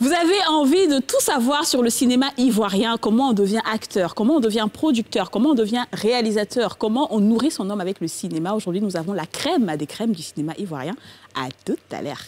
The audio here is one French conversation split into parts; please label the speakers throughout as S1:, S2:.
S1: Vous avez envie de tout savoir sur le cinéma ivoirien, comment on devient acteur, comment on devient producteur, comment on devient réalisateur, comment on nourrit son homme avec le cinéma. Aujourd'hui, nous avons la crème des crèmes du cinéma ivoirien. À tout à l'heure.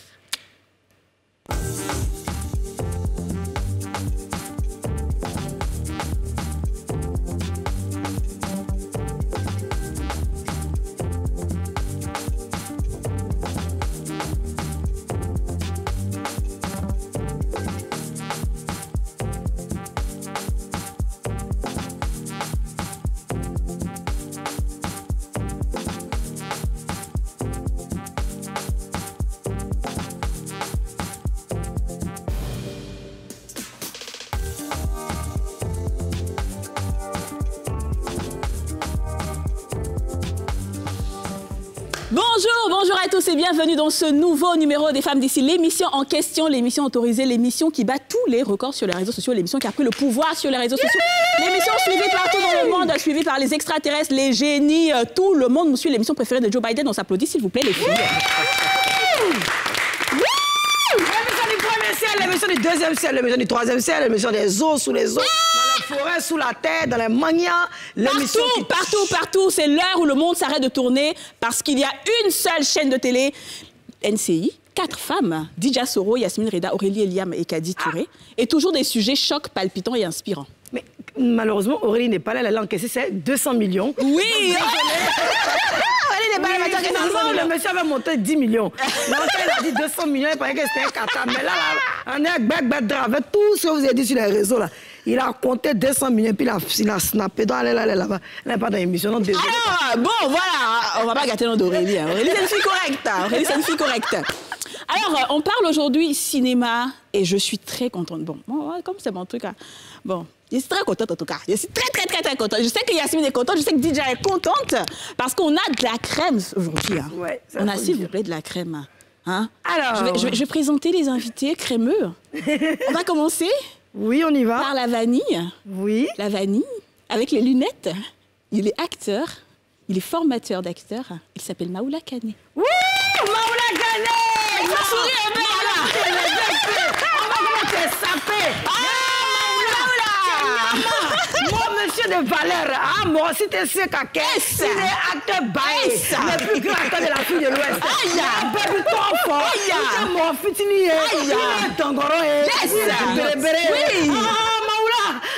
S1: Bonjour à tous et bienvenue dans ce nouveau numéro des Femmes d'ici. L'émission en question, l'émission autorisée, l'émission qui bat tous les records sur les réseaux sociaux, l'émission qui a pris le pouvoir sur les réseaux sociaux, l'émission suivie partout dans le monde, suivie par les extraterrestres, les génies, tout le monde nous suit, l'émission préférée de Joe Biden. On s'applaudit s'il vous plaît les filles.
S2: L'émission du deuxième ciel, l'émission du troisième ciel, l'émission des eaux sous les eaux, dans la forêt, sous la terre, dans les manias, l'émission
S1: partout. C'est l'heure où le monde s'arrête de tourner parce qu'il y a une seule chaîne de télé, NCI, 4 femmes, Dija Soro, Yasmine Reda, Aurélie Eliam et Kadi Touré, et toujours des sujets chocs, palpitants et inspirants.
S2: Mais malheureusement, Aurélie n'est pas là, elle a encaissé ses 200 millions.
S1: Oui.
S2: Le monsieur avait monté 10 millions. Donc, elle a dit 200 millions, il paraît que c'était un kata. Mais là, on est avec tout ce que vous avez dit sur les réseaux, là. Il a compté 200 millions, puis il a snappé. Donc, elle est là-bas. Elle n'est pas dans l'émission, non, désolé.
S1: Ah, bon, voilà. On va pas gâter le nom d'Aurélie. Aurélie, c'est une fille correcte. Aurélie, c'est une fille correcte. Alors, on parle aujourd'hui cinéma et je suis très contente. Bon, comme c'est mon truc, hein. Bon. Je suis très contente en tout cas. Je suis très contente. Je sais que Yasmine est contente, je sais que DJ est contente parce qu'on a de la crème aujourd'hui. Hein. Ouais, on a s'il vous plaît de la crème. Hein? Alors, je vais présenter les invités crémeux. On va commencer. Oui, on y va. Par la vanille. Oui. La vanille avec les lunettes. Il est acteur. Il est formateur d'acteurs. Il s'appelle Maoula Kane.
S2: Wouh, Maoula Kane.
S1: Il va sourire un peu là.
S2: Comment tu es sapé. Moi, monsieur de valeur, moi aussi, tu sais qu'à caisse, il est acteur baïs, le plus grand acteur de l'Afrique de l'Ouest. Il a baby trop fort. Il est mon fitini. Il est tongoro. Oui.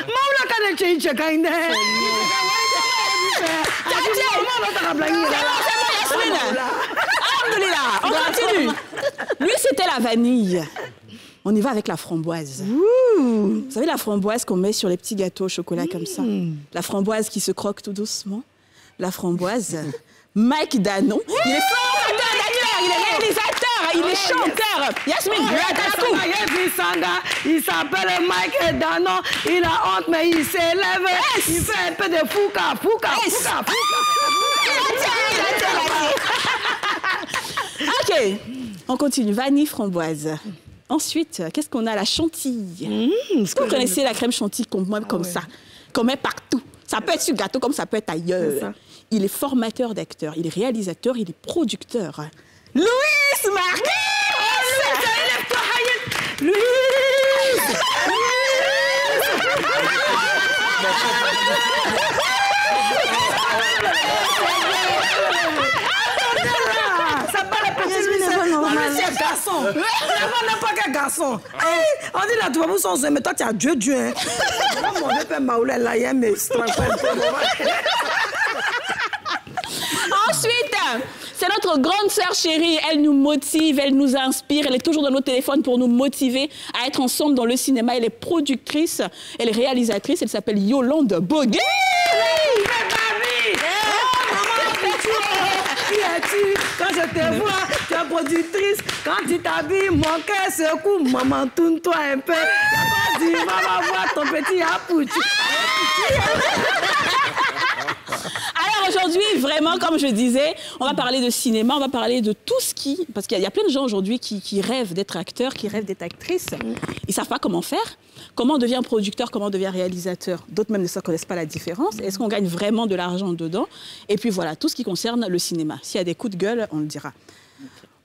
S2: Maoula Kane Tchéïche Kaine.
S1: On continue. Lui, c'était la vanille. On y va avec la framboise. Ouh. Vous savez, la framboise qu'on met sur les petits gâteaux au chocolat comme ça. La framboise qui se croque tout doucement. La framboise. Mike Danon. Il est formateur d'acteur, il est réalisateur, il est chanteur. Yasmine,
S2: il s'appelle Mike Danon. Il a honte, mais il s'élève. Il fait un peu de fouca.
S1: Ok, on continue. Vanille framboise. Ensuite, qu'est-ce qu'on a? La chantilly. Est-ce que vous connaissez la crème chantilly qu'on met comme ça? Qu'on met partout. Ça peut être sur le gâteau comme ça peut être ailleurs. Il est formateur d'acteurs, il est réalisateur, il est producteur. Louis Marquez! Louis!
S2: Garçon. On pas qu'un garçon. On dit là, tu vas vous sentir, mais toi, tu as Dieu. Hein. Mon père Maoula, là, il y a mes
S1: Ensuite, c'est notre grande sœur chérie. Elle nous motive, elle nous inspire. Elle est toujours dans nos téléphones pour nous motiver à être ensemble dans le cinéma. Elle est productrice, elle est réalisatrice. Elle s'appelle Yolande Bogué.
S2: Quand je te vois, tu es productrice. Quand tu t'habilles, mon cœur secoue. Maman, tourne-toi un peu. Quand tu vas voir ton petit apouti.
S1: Alors aujourd'hui, vraiment, comme je disais, on va parler de cinéma, on va parler de tout ce qui... Parce qu'il y a plein de gens aujourd'hui qui rêvent d'être acteurs, qui rêvent d'être actrices. Ils ne savent pas comment faire. Comment on devient producteur, comment on devient réalisateur. D'autres même ne connaissent pas la différence. Est-ce qu'on gagne vraiment de l'argent dedans? Et puis voilà, tout ce qui concerne le cinéma. S'il y a des coups de gueule, on le dira.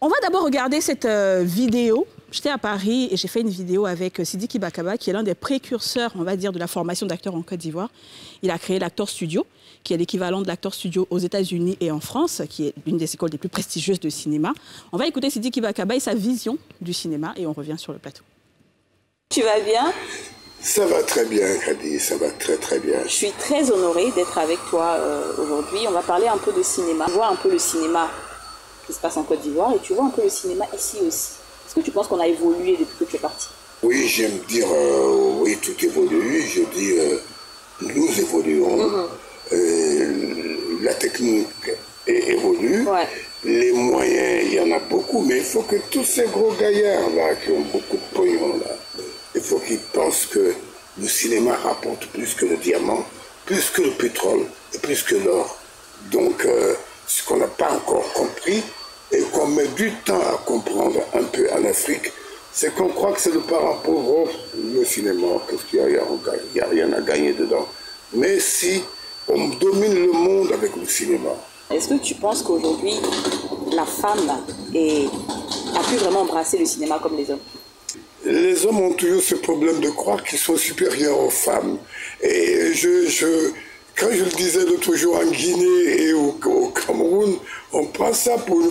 S1: On va d'abord regarder cette vidéo j'étais à Paris et j'ai fait une vidéo avec Sidiki Bakaba, qui est l'un des précurseurs, on va dire, de la formation d'acteurs en Côte d'Ivoire. Il a créé l'Actor Studio, qui est l'équivalent de l'Actor Studio aux États-Unis et en France, qui est l'une des écoles les plus prestigieuses de cinéma. On va écouter Sidiki Bakaba et sa vision du cinéma et on revient sur le plateau.
S3: Tu vas bien?
S4: Ça va très bien, Kadi, ça va très très bien.
S3: Je suis très honorée d'être avec toi aujourd'hui. On va parler un peu de cinéma. Tu vois un peu le cinéma qui se passe en Côte d'Ivoire et tu vois un peu le cinéma ici aussi. Est-ce que tu penses qu'on a évolué depuis que tu es parti?
S4: Oui, j'aime dire, oui, tout évolue. Je dis, nous évoluons. La technique évolue.
S3: Ouais.
S4: Les moyens, il y en a beaucoup, mais il faut que tous ces gros gaillards-là, qui ont beaucoup de pognon, là, il faut qu'ils pensent que le cinéma rapporte plus que le diamant, plus que le pétrole et plus que l'or. Donc, ce qu'on n'a pas encore compris et qu'on met du temps à comprendre un peu en Afrique, c'est qu'on croit que c'est le parent pauvre, le cinéma, parce qu'il n'y a rien à gagner dedans. Mais si on domine le monde avec le cinéma.
S3: Est-ce que tu penses qu'aujourd'hui, la femme a pu vraiment embrasser le cinéma comme les hommes?
S4: Les hommes ont toujours ce problème de croire qu'ils sont supérieurs aux femmes. Et quand je le disais l'autre jour en Guinée et au Cameroun, on prend ça pour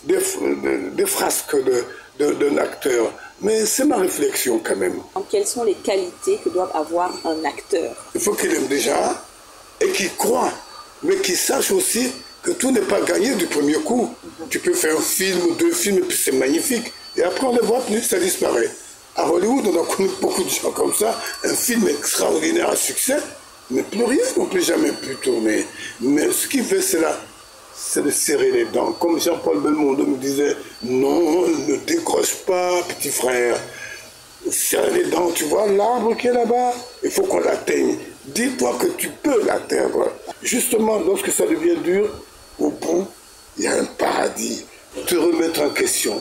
S4: des frasques d'un acteur. Mais c'est ma réflexion quand même.
S3: Quelles sont les qualités que doit avoir un acteur?
S4: Il faut qu'il aime déjà et qu'il croit, mais qu'il sache aussi que tout n'est pas gagné du premier coup. Tu peux faire un film ou 2 films et puis c'est magnifique. Et après, on ne les voit plus, ça disparaît. À Hollywood, on a connu beaucoup de gens comme ça. Un film extraordinaire à succès, mais plus rien, on ne peut jamais plus tourner. Mais ce qu'il fait, c'est de serrer les dents. Comme Jean-Paul Belmondo me disait, non, ne décroche pas, petit frère. Serre les dents, tu vois l'arbre qui est là-bas, il faut qu'on l'atteigne. Dis-toi que tu peux l'atteindre. Justement, lorsque ça devient dur, au bout, il y a un paradis. Te remettre en question.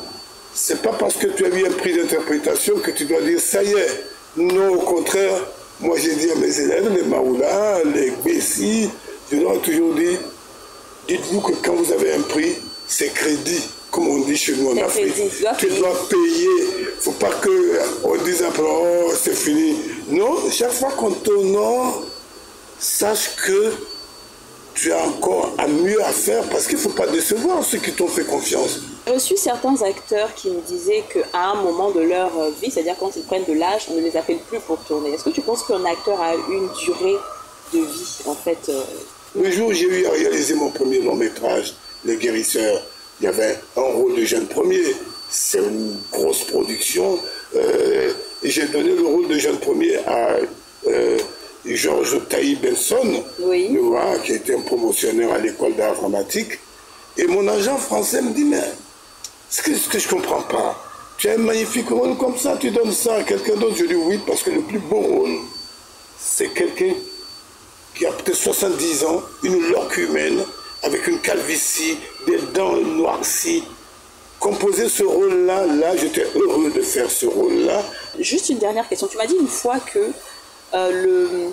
S4: C'est pas parce que tu as eu un prix d'interprétation que tu dois dire ça y est. Non, au contraire, moi j'ai dit à mes élèves, les Maoula, les Bessi, je leur ai toujours dit, dites-vous que quand vous avez un prix, c'est crédit, comme on dit chez nous en Afrique. Tu dois payer. Il ne faut pas qu'on dise après, oh, c'est fini. Non, chaque fois qu'on t'honore, sache que tu as encore mieux à faire parce qu'il ne faut pas décevoir ceux qui t'ont fait confiance.
S3: J'ai reçu certains acteurs qui me disaient qu'à un moment de leur vie, c'est-à-dire quand ils prennent de l'âge, on ne les appelle plus pour tourner. Est-ce que tu penses qu'un acteur a une durée de vie, en fait
S4: Le jour où j'ai eu à réaliser mon premier long métrage, Les Guérisseurs, il y avait un rôle de jeune premier. C'est une grosse production. Et j'ai donné le rôle de jeune premier à Georges Taï Benson,
S3: oui.
S4: Qui était un promotionnaire à l'école d'art dramatique. Et mon agent français me dit, mais ce que je ne comprends pas, tu as un magnifique rôle comme ça, tu donnes ça à quelqu'un d'autre. Je dis oui, parce que le plus beau rôle, c'est quelqu'un qui a peut-être 70 ans, une loque humaine, avec une calvitie, des dents noircies. Composer ce rôle-là, j'étais heureux de faire ce rôle-là.
S3: Juste une dernière question. Tu m'as dit une fois que le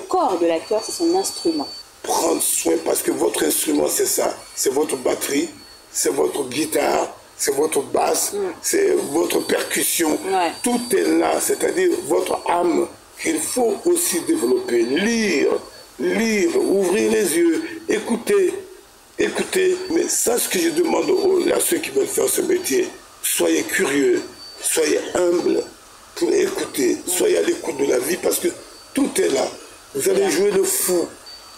S3: corps de l'acteur, c'est son instrument.
S4: Prendre soin, parce que votre instrument, c'est ça. C'est votre batterie, c'est votre guitare, c'est votre basse, c'est votre percussion.
S3: Ouais.
S4: Tout est là, c'est-à-dire votre âme qu'il faut aussi développer. Lire, ouvrir les yeux, écouter. Mais ça, ce que je demande à ceux qui veulent faire ce métier, soyez curieux, soyez humbles pour écouter, soyez à l'écoute de la vie parce que tout est là. Vous allez jouer le fou.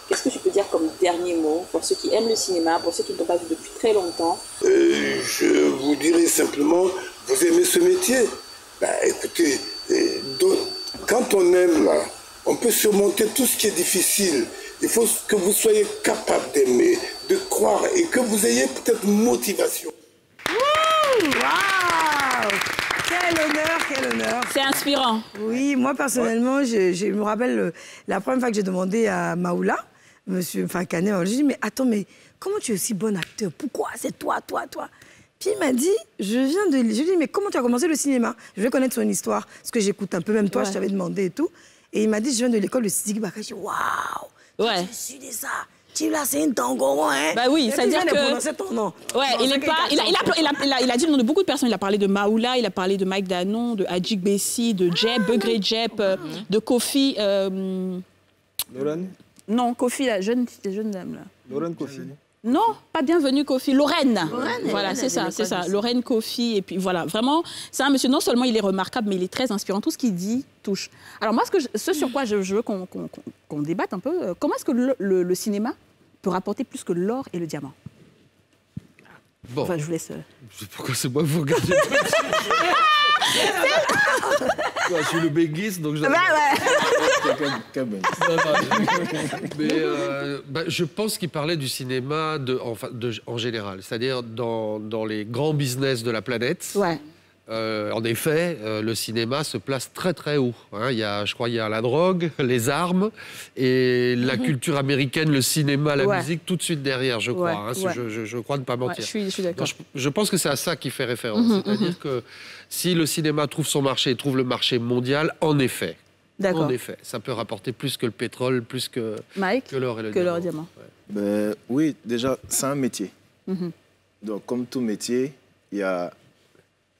S3: Qu'est-ce que tu peux dire comme dernier mot pour ceux qui aiment le cinéma, pour ceux qui ne l'ont pas vu depuis très longtemps?
S4: Je vous dirais simplement, vous aimez ce métier? Écoutez, quand on aime, là, on peut surmonter tout ce qui est difficile. Il faut que vous soyez capable d'aimer, de croire et que vous ayez peut-être une motivation.
S2: Waouh! Quel honneur!
S1: C'est inspirant.
S2: Oui, moi personnellement, je me rappelle la première fois que j'ai demandé à Maoula, Monsieur Canet, j'ai dit, mais attends, mais comment tu es aussi bon acteur? Pourquoi? C'est toi. Puis il m'a dit, je lui ai dit, mais comment tu as commencé le cinéma? Je veux connaître son histoire, parce que j'écoute un peu, même toi, je t'avais demandé et tout. Et il m'a dit, je viens de l'école de Sidiki Bakaba. J'ai dit, waouh!
S1: Ouais.
S2: Je suis de ça. type là, c'est un Tangoro, hein.
S1: Bah oui, c'est-à-dire que...
S2: ton nom.
S1: Ouais, il a le nom de beaucoup de personnes. Il a parlé de Maoula, il a parlé de Mike Danon, de Adjik Bessi, de Jeb, Begré Jeb, de Kofi...
S5: Lorraine?
S1: Non, Kofi, la jeune dame, là.
S5: Lorraine Kofi.
S1: Non, pas bienvenue Kofi, Lorraine. Voilà, c'est ça. Lorraine Kofi, et puis voilà, vraiment, c'est un monsieur, non seulement il est remarquable, mais il est très inspirant. Tout ce qu'il dit touche. Alors moi, ce sur quoi je veux qu'on débatte un peu, comment est-ce que le cinéma peut rapporter plus que l'or et le diamant?
S6: Bon.
S1: Enfin, je vous laisse...
S6: Pourquoi c'est moi que vous regardez? Je suis le béguiste, donc je... Mais je pense qu'il parlait du cinéma en général, c'est-à-dire dans les grands business de la planète.
S1: Ouais.
S6: En effet, le cinéma se place très très haut. Hein. Je crois qu'il y a la drogue, les armes et la culture américaine, le cinéma, la musique, tout de suite derrière, je crois. Je crois ne pas mentir.
S1: Je suis d'accord.
S6: Je pense que c'est à ça qu'il fait référence. C'est-à-dire que si le cinéma trouve son marché, trouve le marché mondial, en effet, ça peut rapporter plus que le pétrole, plus que l'or et le diamant.
S5: Ben, oui, déjà, c'est un métier. Donc, comme tout métier, il y a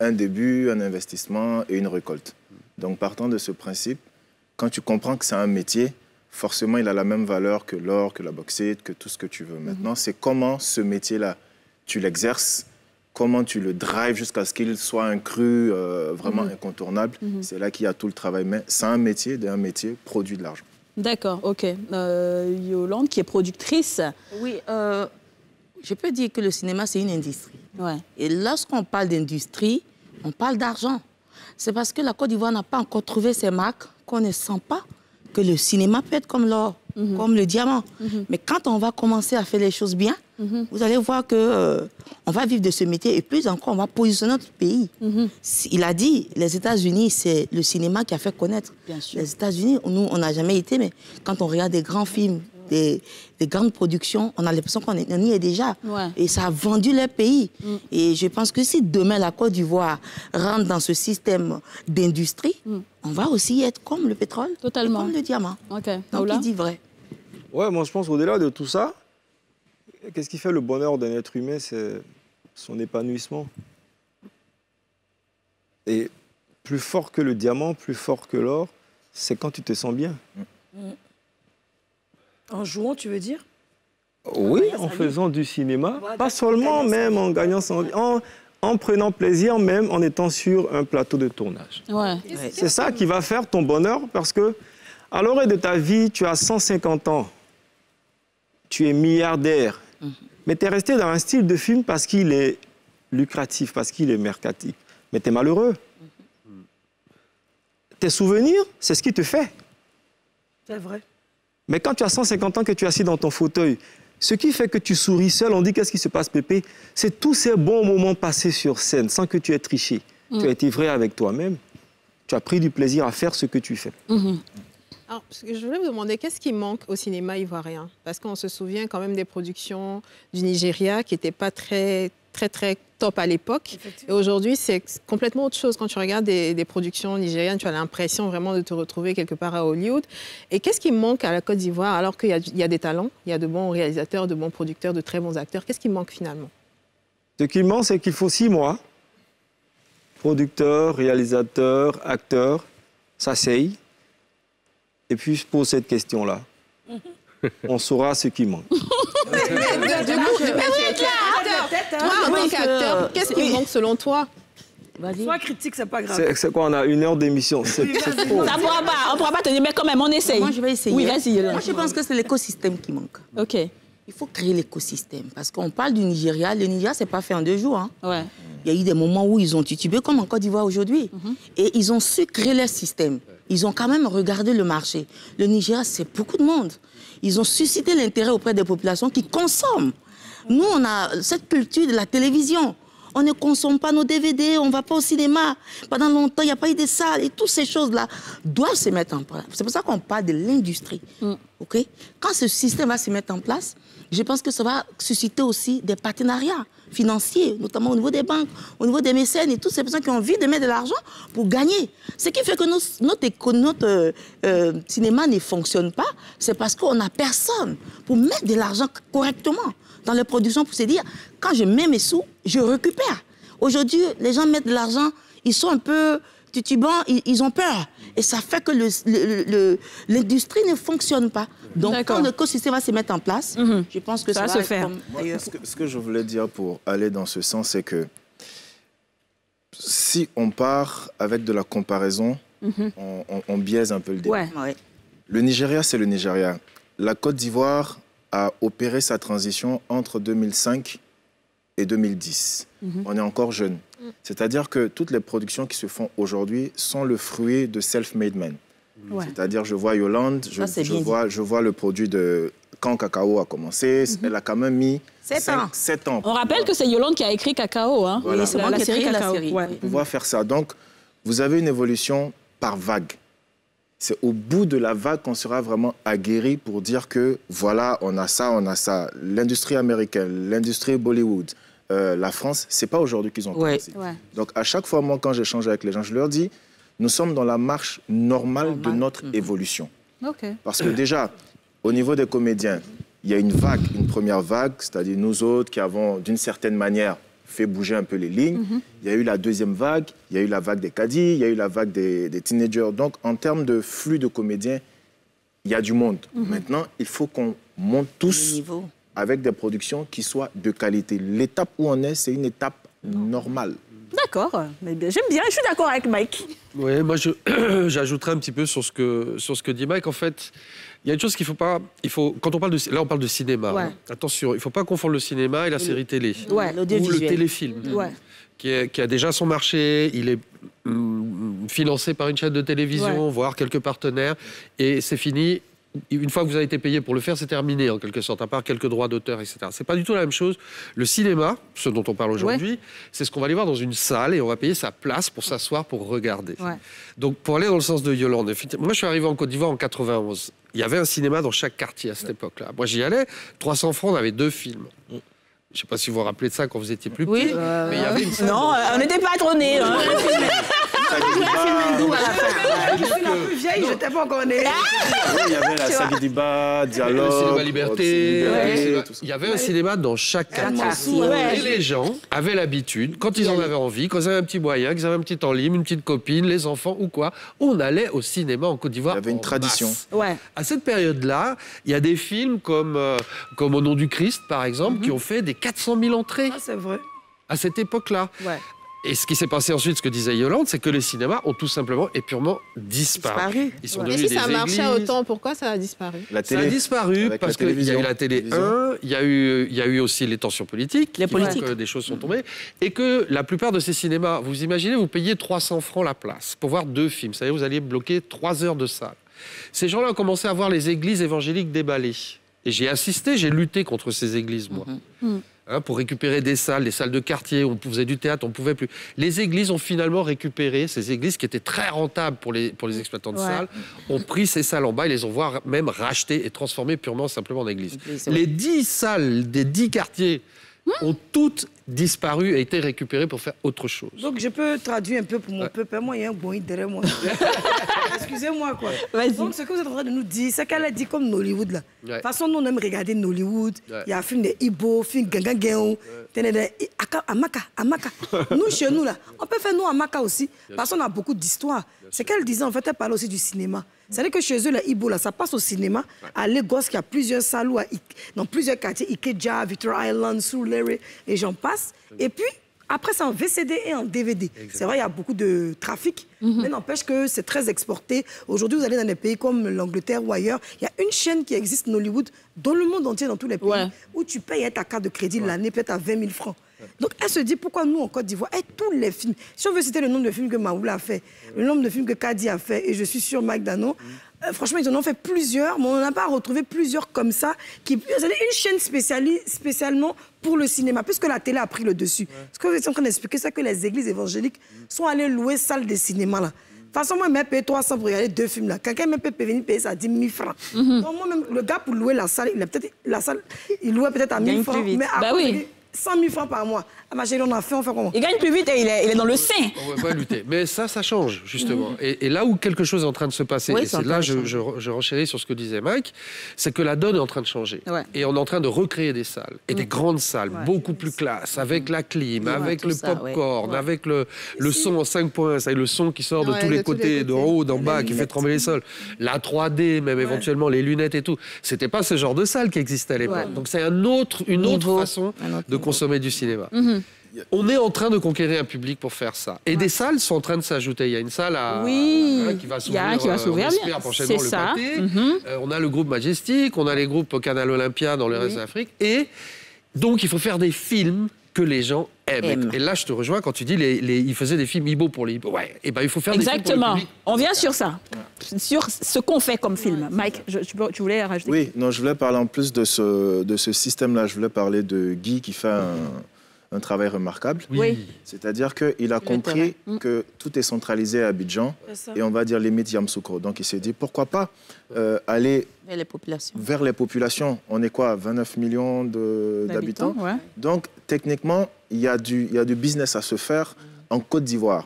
S5: un début, un investissement et une récolte. Donc, partant de ce principe, quand tu comprends que c'est un métier, forcément, il a la même valeur que l'or, que la bauxite, que tout ce que tu veux. Maintenant, c'est comment ce métier-là, tu l'exerces, comment tu le drives jusqu'à ce qu'il soit un cru vraiment incontournable. C'est là qu'il y a tout le travail. Mais c'est un métier, et un métier produit de l'argent.
S1: D'accord, ok. Yolande, qui est productrice.
S2: Oui, je peux dire que le cinéma, c'est une industrie.
S1: Ouais.
S2: Et lorsqu'on parle d'industrie, on parle d'argent. C'est parce que la Côte d'Ivoire n'a pas encore trouvé ses marques qu'on ne sent pas que le cinéma peut être comme l'or, comme le diamant. Mais quand on va commencer à faire les choses bien, vous allez voir que on va vivre de ce métier et plus encore, on va positionner notre pays. Il a dit, les États-Unis, c'est le cinéma qui a fait connaître.
S1: Bien sûr.
S2: Les États-Unis, nous, on n'a jamais été, mais quand on regarde des grands films, des grandes productions, on a l'impression qu'on y est déjà.
S1: Ouais.
S2: Et ça a vendu leur pays. Et je pense que si demain la Côte d'Ivoire rentre dans ce système d'industrie, on va aussi être comme le pétrole,
S1: totalement,
S2: et comme le diamant.
S1: Okay.
S2: Donc il dit vrai.
S5: Ouais, moi je pense au-delà de tout ça, qu'est-ce qui fait le bonheur d'un être humain, c'est son épanouissement. Et plus fort que le diamant, plus fort que l'or, c'est quand tu te sens bien.
S2: En jouant, tu veux dire?
S5: Oui, en faisant du cinéma, pas seulement même en gagnant son vie, en prenant plaisir même en étant sur un plateau de tournage.
S1: Ouais.
S5: C'est ça qui va faire ton bonheur parce que à l'heure de ta vie, tu as 150 ans, tu es milliardaire, mais tu es resté dans un style de film parce qu'il est lucratif, parce qu'il est mercatique. Mais tu es malheureux. Tes souvenirs, c'est ce qui te fait.
S2: C'est vrai.
S5: Mais quand tu as 150 ans, que tu es assis dans ton fauteuil, ce qui fait que tu souris seul, on dit qu'est-ce qui se passe, Pépé? C'est tous ces bons moments passés sur scène, sans que tu aies triché. Tu as été vrai avec toi-même. Tu as pris du plaisir à faire ce que tu fais.
S7: Alors, je voulais vous demander, qu'est-ce qui manque au cinéma ivoirien? Parce qu'on se souvient quand même des productions du Nigeria qui n'étaient pas très top à l'époque. Et aujourd'hui, c'est complètement autre chose. Quand tu regardes des productions nigérianes, tu as l'impression vraiment de te retrouver quelque part à Hollywood. Et qu'est-ce qui manque à la Côte d'Ivoire alors qu'il y a des talents, il y a de bons réalisateurs, de bons producteurs, de très bons acteurs? Qu'est-ce qui manque finalement?
S5: Ce qui manque, c'est qu'il faut 6 mois. Producteurs, réalisateurs, acteurs s'asseyent et puis je pose cette question-là. On saura ce qui manque.
S7: Toi, en tant qu'acteur, qu'est-ce qui manque selon toi?
S2: Sois critique, c'est pas grave.
S5: C'est quoi, on a 1 heure d'émission? C'est trop.
S1: On ne pourra pas tenir, mais quand même, on essaye.
S2: Moi, je vais essayer.
S1: Oui, vas-y.
S2: Moi, je pense que c'est l'écosystème qui manque.
S1: OK.
S2: Il faut créer l'écosystème. Parce qu'on parle du Nigeria. Le Nigeria, ce n'est pas fait en 2 jours. Hein.
S1: Ouais.
S2: Il y a eu des moments où ils ont titubé, comme en Côte d'Ivoire aujourd'hui. Et ils ont su créer leur système. Ils ont quand même regardé le marché. Le Nigeria, c'est beaucoup de monde. Ils ont suscité l'intérêt auprès des populations qui consomment. Nous, on a cette culture de la télévision. On ne consomme pas nos DVD, on ne va pas au cinéma. Pendant longtemps, il n'y a pas eu de salles. Et toutes ces choses-là doivent se mettre en place. C'est pour ça qu'on parle de l'industrie.
S8: Okay? Quand ce système va se mettre en place, je pense que ça va susciter aussi des partenariats financiers, notamment au niveau des banques, au niveau des mécènes et toutes ces personnes qui ont envie de mettre de l'argent pour gagner. Ce qui fait que notre cinéma ne fonctionne pas, c'est parce qu'on n'a personne pour mettre de l'argent correctement dans les productions pour se dire, quand je mets mes sous, je récupère. Aujourd'hui, les gens mettent de l'argent, ils sont un peu titubants, ils ont peur. Et ça fait que l'industrie ne fonctionne pas. Donc, quand l'écosystème va se mettre en place, je pense que ça va se faire.
S5: Ce que je voulais dire pour aller dans ce sens, c'est que si on part avec de la comparaison, on biaise un peu le débat.
S8: Ouais.
S5: Le Nigeria, c'est le Nigeria. La Côte d'Ivoire a opéré sa transition entre 2005 et 2010. On est encore jeune. C'est-à-dire que toutes les productions qui se font aujourd'hui sont le fruit de self-made men. Ouais. C'est-à-dire, je vois Yolande, je vois le produit de quand Cacao a commencé. Elle a quand même mis 7 ans.
S1: On rappelle que c'est Yolande qui a écrit Cacao. Hein.
S8: Voilà. C'est moi qui ai écrit
S1: Cacao.
S8: la série.
S5: Pour pouvoir faire ça. Donc, vous avez une évolution par vague. C'est au bout de la vague qu'on sera vraiment aguerri pour dire que, voilà, on a ça, on a ça. L'industrie américaine, l'industrie Bollywood, la France, c'est pas aujourd'hui qu'ils ont commencé. Ouais. Donc, à chaque fois, moi, quand j'échange avec les gens, je leur dis, nous sommes dans la marche normale de notre évolution. Parce que déjà, au niveau des comédiens, il y a une vague, une première vague, c'est-à-dire nous autres qui avons, d'une certaine manière, fait bouger un peu les lignes. Il y a eu la deuxième vague, il y a eu la vague des caddies, il y a eu la vague des teenagers. Donc, en termes de flux de comédiens, il y a du monde. Maintenant, il faut qu'on monte tous avec des productions qui soient de qualité. L'étape où on est, c'est une étape normale.
S1: D'accord, mais j'aime bien, je suis d'accord avec Mike.
S6: Oui, moi j'ajouterais un petit peu sur ce que dit Mike. En fait, il y a une chose qu'il ne faut pas... quand on parle de... Là, on parle de cinéma. Hein. Attention, il ne faut pas confondre le cinéma et la série télé. Ou le téléfilm, qui a déjà son marché, il est financé par une chaîne de télévision, voire quelques partenaires, et c'est fini. Une fois que vous avez été payé pour le faire, c'est terminé en quelque sorte, à part quelques droits d'auteur, etc. C'est pas du tout la même chose. Le cinéma, ce dont on parle aujourd'hui, c'est ce qu'on va aller voir dans une salle et on va payer sa place pour s'asseoir, pour regarder. Donc, pour aller dans le sens de Yolande, moi je suis arrivé en Côte d'Ivoire en 91. Il y avait un cinéma dans chaque quartier à cette époque-là. Moi j'y allais, 300 francs, on avait 2 films. Je ne sais pas si vous vous rappelez de ça quand vous étiez plus petit. Mais il y avait une salle.
S1: Non, on n'était pas trop nés.
S2: Je suis la plus vieille, je n'étais pas encore née.
S5: Il y avait la Sagidiba, Dialogue,
S6: le cinéma Liberté. Il y avait un cinéma dans chaque quartier. Et les gens avaient l'habitude, quand ils en avaient envie, quand ils avaient un petit moyen, qu'ils avaient un petit temps libre, une petite copine, les enfants ou quoi, on allait au cinéma en Côte d'Ivoire.
S5: Il y avait une tradition.
S6: À cette période-là, il y a des films comme Au nom du Christ, par exemple, qui ont fait des 400 000 entrées.
S2: C'est vrai.
S6: À cette époque-là. Et ce qui s'est passé ensuite, ce que disait Yolande, c'est que les cinémas ont tout simplement et purement disparu. Ils sont devenus
S7: des églises. Mais si ça marchait autant, pourquoi ça a disparu?
S5: La télé.
S6: Ça a disparu parce qu'il y a eu la télé 1, il y a eu aussi les tensions politiques, que des choses sont tombées, et que la plupart de ces cinémas, vous imaginez, vous payez 300 francs la place pour voir 2 films. Ça veut dire vous alliez bloquer 3 heures de salle. Ces gens-là ont commencé à voir les églises évangéliques déballées. Et j'ai assisté, j'ai lutté contre ces églises, moi. Pour récupérer des salles, les salles de quartier, on faisait du théâtre, on ne pouvait plus. Les églises ont finalement récupéré, ces églises qui étaient très rentables pour les exploitants de salles, ont pris ces salles en bas et les ont voire même rachetées et transformées purement simplement en églises. Les 10 salles des 10 quartiers ont toutes disparu et été récupérées pour faire autre chose.
S2: Donc je peux traduire un peu pour mon peuple. Moi, il y a un bon derrière moi. Excusez-moi, quoi. Donc ce que vous êtes en train de nous dire, c'est qu'elle a dit comme Nollywood, là. De toute façon, nous, on aime regarder Nollywood. Il y a un film de Ibo, film Gangan, Amaka. Nous, chez nous, là, on peut faire nous Amaka aussi, parce qu'on a beaucoup d'histoires. C'est qu'elle disait, en fait, elle parle aussi du cinéma. C'est-à-dire que chez eux, les Ibo, là, ça passe au cinéma. À Lagos, il y a plusieurs salles dans plusieurs quartiers, Ikeja, Victoria Island, Surulere, et j'en passe. Et puis, après, c'est en VCD et en DVD. C'est vrai, il y a beaucoup de trafic, mais n'empêche que c'est très exporté. Aujourd'hui, vous allez dans des pays comme l'Angleterre ou ailleurs, il y a une chaîne qui existe, Nollywood, dans le monde entier, dans tous les pays, où tu payes ta carte de crédit l'année, peut-être à 20 000 francs. Donc, elle se dit, pourquoi nous, en Côte d'Ivoire, tous les films, si on veut citer le nombre de films que Maoula a fait, le nombre de films que Kadi a fait, et je suis sûr, Mike Dano, franchement, ils en ont fait plusieurs, mais on n'a pas retrouvé plusieurs comme ça. Vous avez une chaîne spécialement pour le cinéma, puisque la télé a pris le dessus. Ce que vous êtes en train d'expliquer, c'est que les églises évangéliques sont allées louer salles de cinéma, là. De toute façon, moi, je paye 300 pour regarder 2 films là. Quelqu'un peut venir payer ça à 10 000 francs. Donc, moi-même, le gars, pour louer la salle, il louait peut-être à 1000 francs. Mais après, 100 000 francs par mois. Ah, ma chérie, on fait comment?
S1: Il gagne plus vite et il est dans le sein.
S6: On ne va pas lutter. Mais ça change, justement. Et là où quelque chose est en train de se passer, et c'est là je renchéris sur ce que disait Mike, c'est que la donne est en train de changer. Ouais. Et on est en train de recréer des salles. Et des grandes salles, beaucoup plus classe, avec la clim, avec le pop-corn, avec le son en 5 points, avec le son qui sort de tous les côtés, d'en haut, d'en bas, qui fait trembler les sols. La 3D, même éventuellement, les lunettes et tout. C'était pas ce genre de salle qui existait à l'époque. Donc c'est une autre façon de consommer du cinéma. On est en train de conquérir un public pour faire ça. Et des salles sont en train de s'ajouter. Il y a une salle qui va s'ouvrir prochainement, le Pâté. On a le groupe Majestic, on a les groupes Canal Olympia dans le reste de l'Afrique. Et donc, il faut faire des films que les gens aiment. Et là, je te rejoins quand tu dis ils faisaient des films Ibo pour les Ibo. Ouais, et ben il faut faire des films pour le public.
S1: On vient sur ça, sur ce qu'on fait comme film. Mike, tu voulais rajouter?
S5: Oui, non, je voulais parler en plus de ce système-là. Je voulais parler de Guy qui fait un travail remarquable.
S1: Oui.
S5: C'est-à-dire qu'il a compris que tout est centralisé à Abidjan et on va dire limite Yamoussoukro. Donc il s'est dit pourquoi pas aller vers les populations. On est quoi, 29 millions d'habitants. Ouais. Donc techniquement, il y a du business à se faire en Côte d'Ivoire.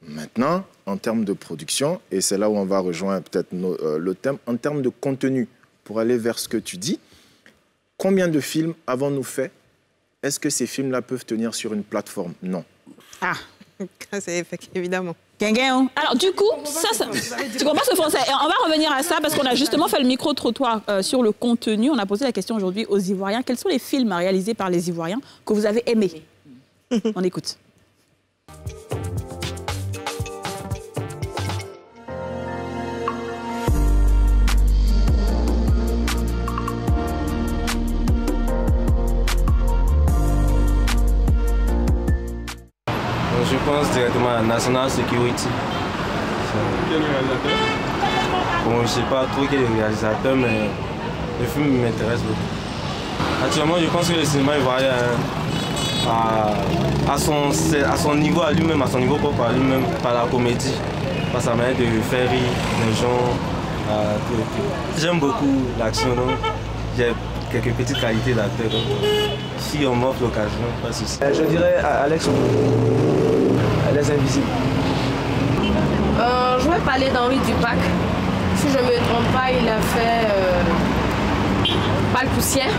S5: Maintenant, en termes de production, et c'est là où on va rejoindre peut-être le thème, en termes de contenu, pour aller vers ce que tu dis, combien de films avons-nous fait? Est-ce que ces films-là peuvent tenir sur une plateforme? Non.
S7: Ah, c'est évidemment.
S1: Alors, du coup, tu comprends ce français? Et on va revenir à ça parce qu'on a justement fait le micro-trottoir sur le contenu. On a posé la question aujourd'hui aux Ivoiriens. Quels sont les films réalisés par les Ivoiriens que vous avez aimés? On écoute.
S9: Je pense directement à National Security.
S10: Quel réalisateur?
S9: Bon, je ne sais pas trop quel réalisateur, mais le film m'intéresse beaucoup. Actuellement, je pense que le cinéma ivoirien à son niveau à lui-même, à son niveau propre à lui-même, par la comédie, par sa manière de faire rire les gens. J'aime beaucoup l'action, donc j'ai quelques petites qualités d'acteur. Si on m'offre l'occasion, pas de souci.
S11: Je dirais Alex Invisible.
S12: Je vais parler d'Henri Dupac. Si je ne me trompe pas, il a fait Pâle Poussière.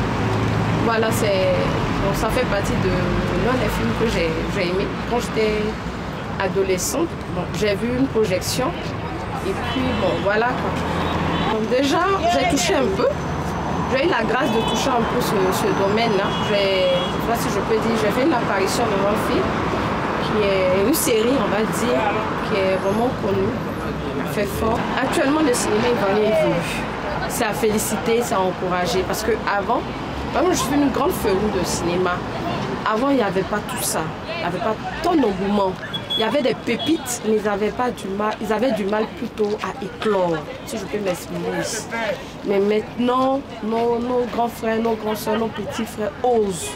S12: Voilà, ça fait partie de l'un des films que j'ai aimé. Quand j'étais adolescente, j'ai vu une projection. Et puis, voilà quoi. Donc déjà, j'ai touché un peu. J'ai eu la grâce de toucher un peu ce domaine-là. Je ne sais pas si je peux dire, j'ai fait une apparition dans un film qui est une série, on va dire, qui est vraiment connue, fait fort. Actuellement, le cinéma ivoirien évolue. C'est à féliciter, c'est à encourager. Parce qu'avant, je suis une grande férue de cinéma. Avant, il n'y avait pas tout ça. Il n'y avait pas tant d'engouement. Il y avait des pépites, mais ils avaient du mal plutôt à éclore, si je peux m'exprimer ici. Mais maintenant, nos grands frères, nos grands soeurs, nos petits frères osent.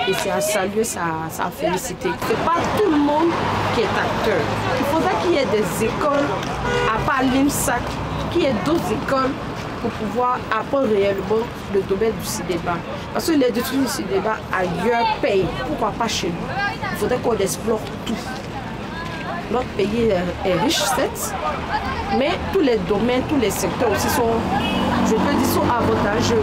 S12: Et c'est à saluer, c'est à féliciter. Ce n'est pas tout le monde qui est acteur. Il faudra qu'il y ait des écoles, à part l'IMSAC, qu'il y ait d'autres écoles pour pouvoir apprendre réellement le domaine du cinéma. Parce que l'industrie du cinéma ailleurs paye. Pourquoi pas chez nous? Il faudrait qu'on explore tout. Notre pays est riche, certes, mais tous les domaines, tous les secteurs aussi sont, je peux dire, sont avantageux.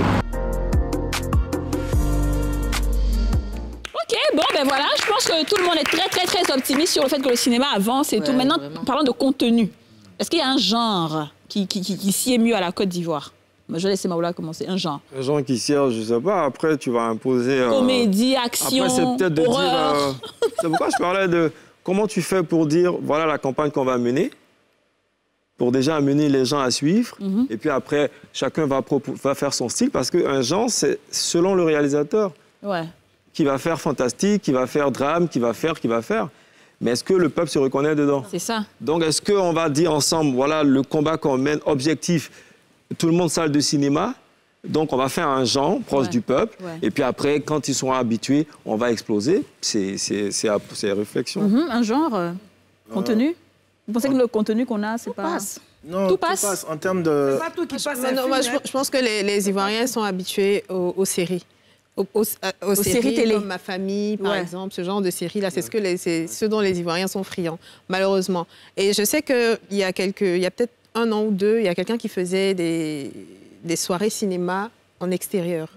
S1: Ok, bon, ben voilà, je pense que tout le monde est très optimiste sur le fait que le cinéma avance et tout. Maintenant, parlons de contenu. Est-ce qu'il y a un genre qui sied mieux à la Côte d'Ivoire? Je vais laisser Maoula commencer. Un genre.
S10: Un genre qui sied, je ne sais pas. Après, tu vas imposer...
S1: comédie, action,
S10: après, c'est peut-être de
S1: horreur.
S10: Dire... c'est pourquoi je parlais de... Comment tu fais pour dire, voilà la campagne qu'on va mener, pour déjà amener les gens à suivre, et puis après, chacun va faire son style, parce qu'un genre, c'est selon le réalisateur.
S1: Ouais.
S10: Qui va faire fantastique, qui va faire drame, qui va faire. Mais est-ce que le peuple se reconnaît dedans?
S1: C'est ça.
S10: Donc, est-ce qu'on va dire ensemble, voilà le combat qu'on mène, objectif, tout le monde salle de cinéma, donc on va faire un genre proche du peuple, et puis après, quand ils seront habitués, on va exploser. C'est réflexion.
S1: Un genre contenu? Vous pensez que le contenu qu'on a, c'est pas...
S8: passe.
S5: Non,
S1: tout passe.
S5: En termes de...
S2: C'est pas tout qui passe.
S7: Je pense que les Ivoiriens sont habitués aux séries. Aux
S1: séries télé.
S7: Comme Ma Famille, par exemple, ce genre de séries-là, c'est ce dont les Ivoiriens sont friands, malheureusement. Et je sais qu'il y a peut-être 1 an ou 2, il y a quelqu'un qui faisait des soirées cinéma en extérieur.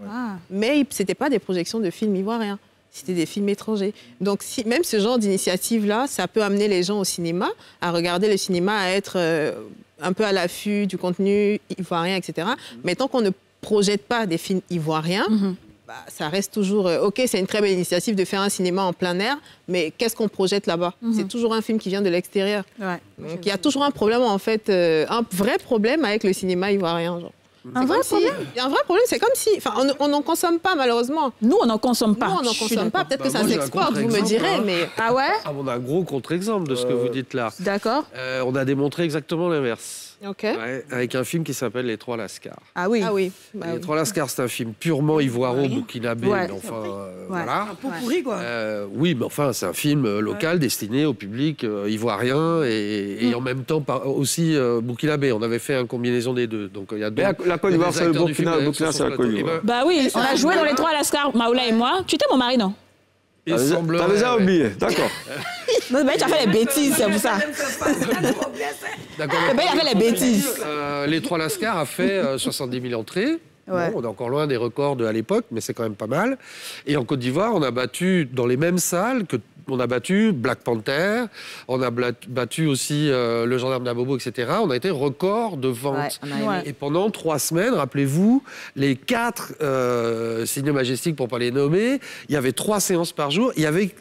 S7: Mais ce n'était pas des projections de films ivoiriens. C'était des films étrangers. Donc, même ce genre d'initiative-là, ça peut amener les gens au cinéma, à regarder le cinéma, à être un peu à l'affût du contenu ivoirien, etc. Mais tant qu'on ne projette pas des films ivoiriens, ça reste toujours... OK, c'est une très belle initiative de faire un cinéma en plein air, mais qu'est-ce qu'on projette là-bas? C'est toujours un film qui vient de l'extérieur.
S1: Ouais.
S7: Donc, il y a toujours un problème, en fait, un vrai problème avec le cinéma ivoirien, genre.
S1: Un vrai problème.
S7: Un vrai problème, c'est comme si... Enfin, on n'en consomme pas, malheureusement.
S1: Nous, on n'en consomme pas.
S7: Nous, on n'en consomme pas. Peut-être que ça s'exporte, vous me direz, mais...
S1: Ah ouais?
S6: On a un gros contre-exemple de ce que vous dites là.
S1: D'accord.
S6: On a démontré exactement l'inverse.
S7: OK.
S6: Ouais, avec un film qui s'appelle Les Trois Lascars.
S1: Ah oui.
S7: Ah oui.
S6: Les Trois Lascars, c'est un film purement ivoiro-burkinabé.
S1: Ouais.
S6: Mais enfin,
S2: Un pot pourri, quoi.
S6: oui, mais enfin, c'est un film local destiné au public ivoirien et en même temps aussi burkinabé. On avait fait une combinaison des deux. Donc, il y a deux.
S10: La Côte d'Ivoire, c'est le Burkina, c'est la Côte d'Ivoire.
S1: Bah oui, on a joué dans Les Trois Lascars, Maoula et moi. Tu étais mon mari, non?
S10: T'as déjà oublié, d'accord.
S1: Non, mais tu as fait les bêtises, c'est pour ça.
S6: D'accord.
S1: Il a fait les bêtises.
S6: Les Trois Lascars a fait 70 000 entrées.
S1: Ouais.
S6: Bon, on est encore loin des records à l'époque, mais c'est quand même pas mal. Et en Côte d'Ivoire, on a battu dans les mêmes salles on a battu Black Panther, on a battu aussi Le Gendarme d'Abobo, etc. On a été record de vente.
S1: Ouais.
S6: Et pendant 3 semaines, rappelez-vous, les 4 Ciné Majestic, pour pas les nommer, il y avait 3 séances par jour. Il y avait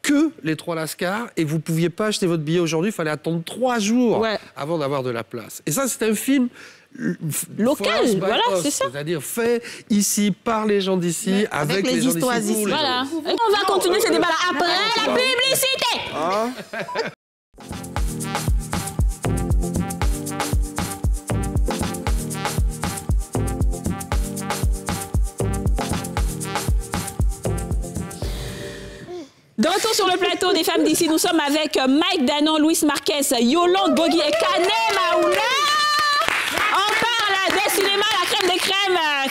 S6: que les Trois Lascars et vous pouviez pas acheter votre billet aujourd'hui. Il fallait attendre 3 jours avant d'avoir de la place. Et ça, c'est un film
S1: local, voilà, c'est ça.
S6: C'est-à-dire fait ici, par les gens d'ici, avec les gens d'ici.
S1: Voilà. Et on va continuer ce débat-là après la publicité. De retour sur le plateau des femmes d'ici, nous sommes avec Mike Danon, Louis Marquez, Yolande Bogui et Kané Maoula. On parle des cinémas, la crème des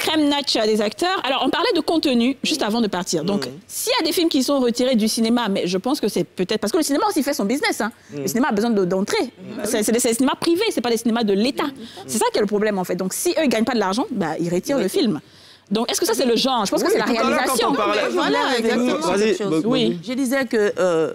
S1: crème natch des acteurs. Alors, on parlait de contenu juste avant de partir. Donc, s'il y a des films qui sont retirés du cinéma, mais je pense que c'est peut-être... Parce que le cinéma aussi fait son business. Hein. Le cinéma a besoin d'entrée. C'est des cinémas privés, c'est pas des cinémas de l'État. C'est ça qui est le problème, en fait. Donc, si eux ne gagnent pas de l'argent, bah, ils retirent le film. Donc, est-ce que ça, c'est le genre? Je pense que c'est la réalisation.
S8: Voilà, exactement.
S1: Oui.
S8: Je disais que...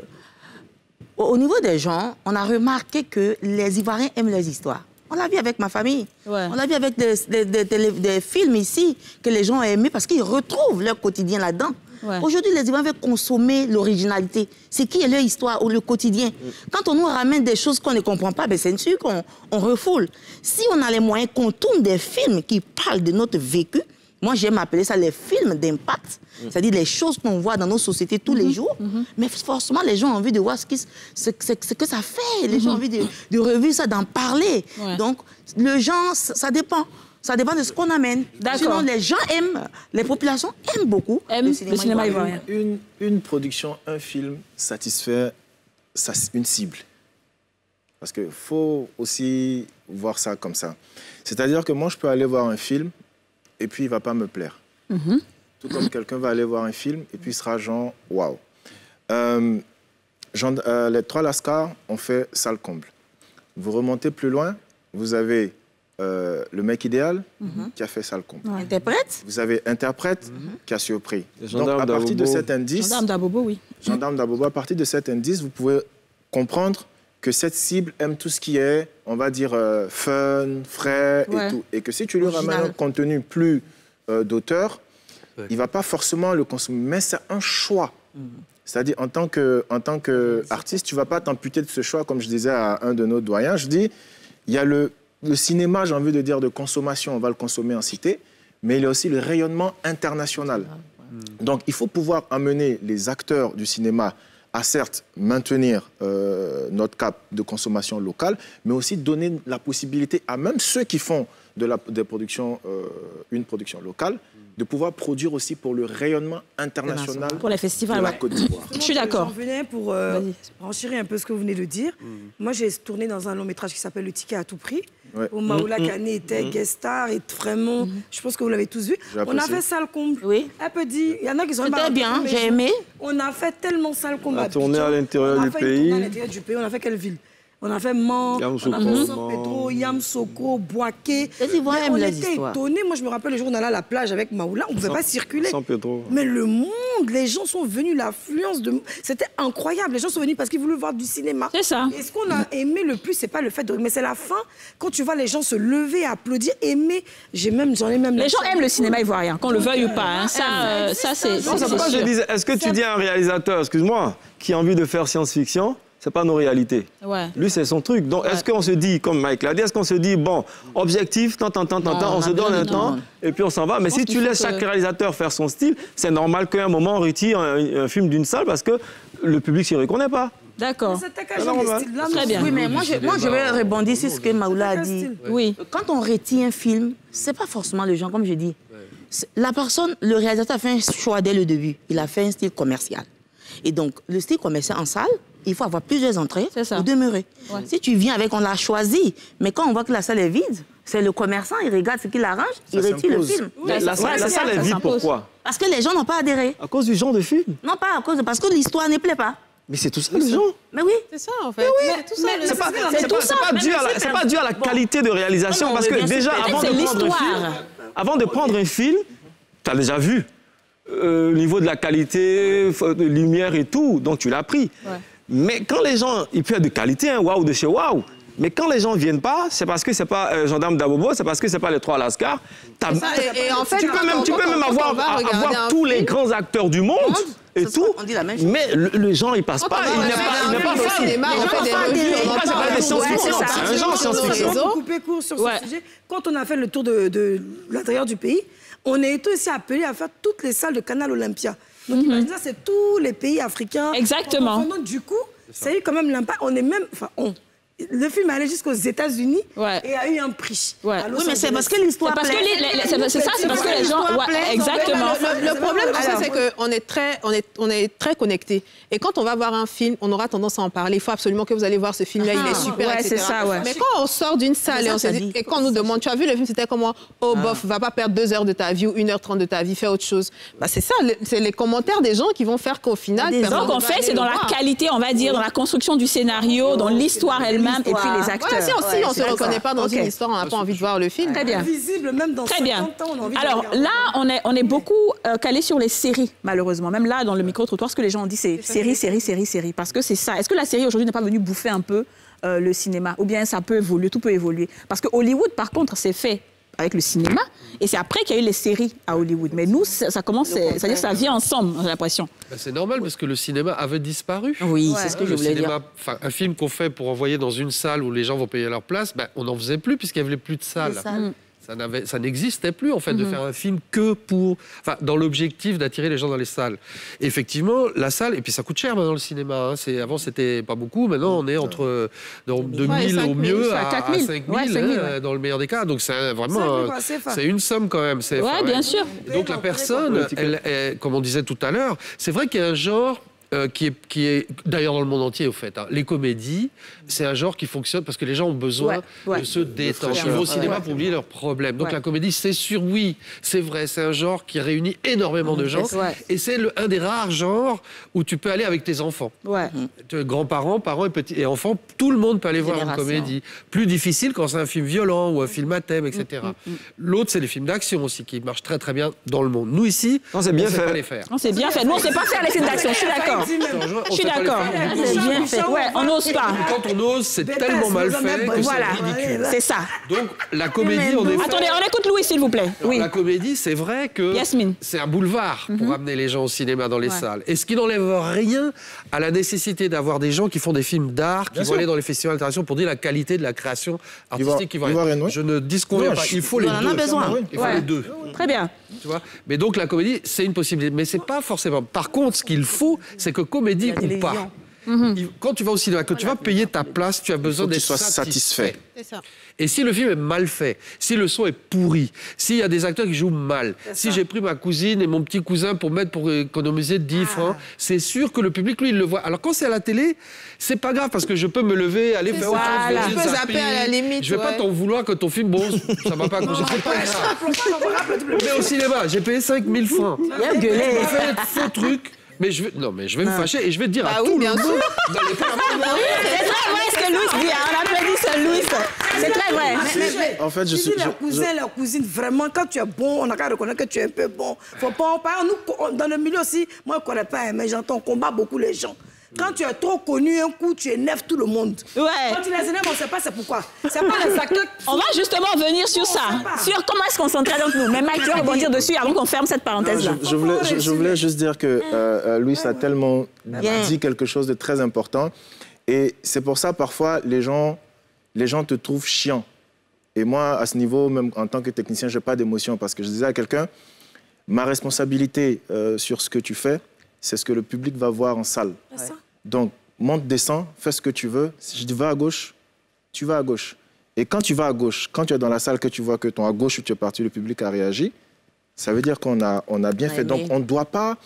S8: au niveau des gens, on a remarqué que les Ivoiriens aiment les histoires. On l'a vu avec Ma Famille. Ouais. On l'a vu avec des films ici que les gens ont aimés parce qu'ils retrouvent leur quotidien là-dedans. Ouais. Aujourd'hui, les Ivoiriens veulent consommer l'originalité. C'est qui est leur histoire ou le quotidien. Quand on nous ramène des choses qu'on ne comprend pas, ben c'est sûr qu'on refoule. Si on a les moyens qu'on tourne des films qui parlent de notre vécu, moi, j'aime appeler ça les films d'impact, c'est-à-dire les choses qu'on voit dans nos sociétés tous les jours. Mais forcément, les gens ont envie de voir ce que ça fait. Les gens ont envie de revivre ça, d'en parler. Ouais. Donc, le genre, ça dépend. Ça dépend de ce qu'on amène. Sinon, les gens aiment, les populations aiment beaucoup le cinéma ivoirien.
S5: Une production, un film satisfait une cible. Parce qu'il faut aussi voir ça comme ça. C'est-à-dire que moi, je peux aller voir un film et puis il ne va pas me plaire. Tout comme quelqu'un va aller voir un film et puis il sera genre, waouh. Les Trois Lascars ont fait salle comble. Vous remontez plus loin, vous avez Le Mec Idéal qui a fait salle comble.
S8: Ouais. Interprète.
S5: Vous avez Interprète qui a surpris.
S10: Donc à partir
S5: de cet indice...
S1: Gendarme d'Abobo, oui.
S5: Gendarme d'Abobo, à partir de cet indice, vous pouvez comprendre que cette cible aime tout ce qui est, on va dire, fun, frais et tout. Et que si tu lui ramènes un contenu plus d'auteur, il ne va pas forcément le consommer. Mais c'est un choix. C'est-à-dire, en tant qu'artiste, tu ne vas pas t'amputer de ce choix, comme je disais à un de nos doyens. Je dis, il y a le cinéma, j'ai envie de dire, de consommation, on va le consommer en cité, mais il y a aussi le rayonnement international. Donc, il faut pouvoir amener les acteurs du cinéma à certes maintenir notre cap de consommation locale, mais aussi donner la possibilité à même ceux qui font une production locale de pouvoir produire aussi pour le rayonnement international
S1: pour les festivals,
S5: de la Côte d'Ivoire.
S2: Je suis d'accord. Je venais pour renchérir un peu ce que vous venez de dire. Moi, j'ai tourné dans un long métrage qui s'appelle Le Ticket à tout prix, où Maoula Kane était guest star et vraiment, je pense que vous l'avez tous vu. On a fait salle comble.
S8: Oui.
S2: Elle peut dire, il y en a qui sont
S8: C'était bien, j'ai aimé.
S2: On a fait tellement salle comble.
S10: On a tourné à l'intérieur du pays.
S2: On a fait à l'intérieur du pays. On a fait quelle ville? On a fait Mans, on a fait San Pedro, Yamoussoukro, Boaké. On était étonnés. Moi, je me rappelle le jour où on allait à la plage avec Maoula, on ne pouvait pas circuler.
S10: San Pedro.
S2: Mais le monde, les gens sont venus, l'affluence de... C'était incroyable. Les gens sont venus parce qu'ils voulaient voir du cinéma.
S1: C'est ça.
S2: Et ce qu'on a aimé le plus, c'est pas le fait de... Mais c'est la fin, quand tu vois les gens se lever, applaudir, aimer. J'en ai même...
S1: Les gens aiment le cinéma ivoirien, qu'on le veuille ou pas. Hein. Ça, c'est sûr.
S10: Je disais, est-ce que tu dis à un réalisateur, excuse-moi, qui a envie de faire science-fiction, c'est pas nos réalités.
S1: Ouais.
S10: Lui, c'est son truc. Donc, est-ce qu'on se dit, comme Mike l'a dit, est-ce qu'on se dit, bon, objectif, on se donne un temps, et puis on s'en va. Mais si tu laisses chaque réalisateur faire son style, c'est normal qu'à un moment, on retire un film d'une salle parce que le public ne s'y reconnaît pas.
S1: D'accord.
S8: Très bien. Oui, mais moi, je vais rebondir sur ce que Maoula a dit.
S1: Oui.
S8: Quand on retire un film, c'est pas forcément le genre, comme je dis. La personne, le réalisateur a fait un choix dès le début. Il a fait un style commercial. Et donc, le style commercial en salle, il faut avoir plusieurs entrées pour demeurer. Ouais. Si tu viens avec, on l'a choisi, mais quand on voit que la salle est vide, c'est le commerçant, il regarde ce qu'il arrange, il retire le film.
S10: Oui, la salle est vide, pourquoi?
S8: Parce que les gens n'ont pas adhéré.
S10: À cause du genre de film?
S8: Non, pas à cause parce que l'histoire ne plaît pas.
S10: Mais c'est tout ça, le genre.
S8: Mais oui.
S7: C'est ça, en fait.
S10: C'est pas dû à la qualité de réalisation, parce que déjà, avant de prendre un film, tu as déjà vu le niveau de la qualité, de lumière et tout, donc tu l'as pris. Ouais. Mais quand les gens, il peut y avoir de qualité, un waouh de chez waouh, mais quand les gens ne viennent pas, c'est parce que c'est pas Gendarme d'Abobo, c'est parce que c'est pas les Trois Lascars.
S7: Et en fait,
S10: tu peux même avoir tous les grands acteurs du monde et tout, mais les gens, ils passent pas, il n'est pas facile.
S2: C'est un genre science-fiction. On va couper court sur ce sujet. Quand on a fait le tour de l'intérieur du pays, on a été aussi appelé à faire toutes les salles de Canal Olympia. Donc, imaginez ça, c'est tous les pays africains.
S1: Exactement.
S2: Donc, du coup, ça a eu quand même l'impact. On est même... Enfin, le film est allé jusqu'aux États-Unis et a eu un prix.
S8: Ouais. Oui, mais c'est parce que l'histoire plaît.
S1: C'est ça, c'est parce que les gens... Exactement.
S7: Le problème, c'est qu'on est très connectés. Et quand on va voir un film, on aura tendance à en parler. Il faut absolument que vous allez voir ce film-là, il est super, etc.
S1: C'est ça, ouais.
S7: Mais quand on sort d'une salle et quand on nous demande, tu as vu le film, c'était comment? Oh, bof, va pas perdre 2 heures de ta vie ou 1h30 de ta vie, fais autre chose. Bah, c'est ça, c'est les commentaires des gens qui vont faire qu'au final...
S1: Donc, en fait, c'est dans la qualité, on va dire, dans la construction du scénario, dans l'histoire elle-même, et puis les acteurs.
S7: Si on ne se reconnaît pas dans une histoire, on n'a pas envie de voir le film.
S1: Très bien.
S2: Visible même dans 50 ans, on a envie de
S1: Alors là, on est beaucoup calé sur les séries, malheureusement. Même là, dans le micro-trottoir, ce que les gens ont dit, c'est série. Parce que c'est ça. Est-ce que la série, aujourd'hui, n'est pas venue bouffer un peu le cinéma? Ou bien ça peut évoluer, tout peut évoluer? Parce que Hollywood, par contre, c'est fait avec le cinéma, et c'est après qu'il y a eu les séries à Hollywood. Mais nous, ça commence, c'est-à-dire que ça vient ensemble, j'ai l'impression.
S6: C'est normal, parce que le cinéma avait disparu.
S1: Oui, c'est ce que je voulais dire.
S6: Un film qu'on fait pour envoyer dans une salle où les gens vont payer leur place, on n'en faisait plus, puisqu'il n'y avait plus de salles. Ça n'existait plus, en fait, de faire un film que pour... Enfin, dans l'objectif d'attirer les gens dans les salles. Et effectivement, la salle... Et puis, ça coûte cher, maintenant, le cinéma. Hein. Avant, c'était pas beaucoup. Maintenant, on est entre 2 000 au mieux à 5 000, dans le meilleur des cas. Donc, c'est vraiment... C'est une somme, quand même.
S1: Oui, bien sûr.
S6: Donc, la personne, comme on disait tout à l'heure, c'est vrai qu'il y a un genre... qui est d'ailleurs dans le monde entier, au fait. Hein. Les comédies, c'est un genre qui fonctionne parce que les gens ont besoin de se détendre. Ils vont au cinéma pour oublier leurs problèmes. Donc la comédie, c'est sûr, oui, c'est vrai, c'est un genre qui réunit énormément de gens. Et c'est un des rares genres où tu peux aller avec tes enfants. Grands-parents, parents et enfants, tout le monde peut aller voir une comédie. Plus difficile quand c'est un film violent ou un film à thème, etc. L'autre, c'est les films d'action aussi, qui marchent très très bien dans le monde. Nous, ici, on ne sait pas les faire.
S1: C'est bien fait. Nous, on ne sait pas faire les films d'action, je suis d'accord. Je suis d'accord. C'est bien fait. Ouais, on n'ose pas.
S6: Quand on ose, c'est tellement mal fait que c'est ridicule.
S1: C'est ça.
S6: Donc, la comédie, on est...
S1: Attendez, on écoute Louis, s'il vous plaît. Oui.
S6: La comédie, c'est vrai que c'est un boulevard pour amener les gens au cinéma dans les salles. Et ce qui n'enlève rien à la nécessité d'avoir des gens qui font des films d'art, qui vont aller dans les festivals internationaux pour dire la qualité de la création artistique. Je ne disconviens pas. Il faut les deux. Il faut les deux.
S1: Très bien.
S6: Tu vois. Mais donc, la comédie, c'est une possibilité. Mais c'est pas forcément... Par contre, ce qu'il faut, c'est que comédie ou pas, Quand tu vas au cinéma, quand tu vas payer ta place, tu as besoin d'être satisfait.
S7: C'est ça.
S6: Et si le film est mal fait, si le son est pourri, s'il y a des acteurs qui jouent mal, si j'ai pris ma cousine et mon petit cousin pour économiser 10 francs, c'est sûr que le public, lui, il le voit. Alors quand c'est à la télé, c'est pas grave parce que je peux me lever, aller faire autre chose.
S7: Je peux zapper à la limite.
S6: Je vais pas t'en vouloir que ton film, bon, ça va pas accrocher. C'est pas grave. Mais au cinéma, j'ai payé 5 000 francs.
S8: Il gueulé.
S6: Je fais un faux truc. Mais je vais me fâcher et je vais te dire à tout le monde.
S1: C'est très vrai ce que Louis dit. On applaudit Louis. C'est très vrai.
S2: En fait, je suis... Les cousins, les cousines, vraiment, quand tu es bon, on a qu'à reconnaître que tu es un peu bon. Faut pas... Nous, dans le milieu aussi, moi, je ne connais pas, mais j'entends, on combat beaucoup les gens. Quand tu es trop connu, un coup, tu énerves tout le monde.
S1: Ouais.
S2: Quand tu les énerves, on ne sait pas c'est pourquoi. C'est pas les acteurs...
S1: On va justement venir sur ça. Sur comment est-ce qu'on s'entraide entre nous. Mais Mike, tu vas rebondir dessus avant qu'on ferme cette parenthèse-là.
S5: Je voulais juste dire que Louis a tellement dit quelque chose de très important. Et c'est pour ça, parfois, les gens te trouvent chiant. Et moi, à ce niveau, même en tant que technicien, je n'ai pas d'émotion. Parce que je disais à quelqu'un, ma responsabilité sur ce que tu fais, c'est ce que le public va voir en salle. Donc, monte, descend, fais ce que tu veux. Si je dis va à gauche, tu vas à gauche. Et quand tu vas à gauche, quand tu es dans la salle, que tu vois que ton à gauche où tu es parti, le public a réagi, ça veut dire qu'on a bien fait. Donc, on ne doit pas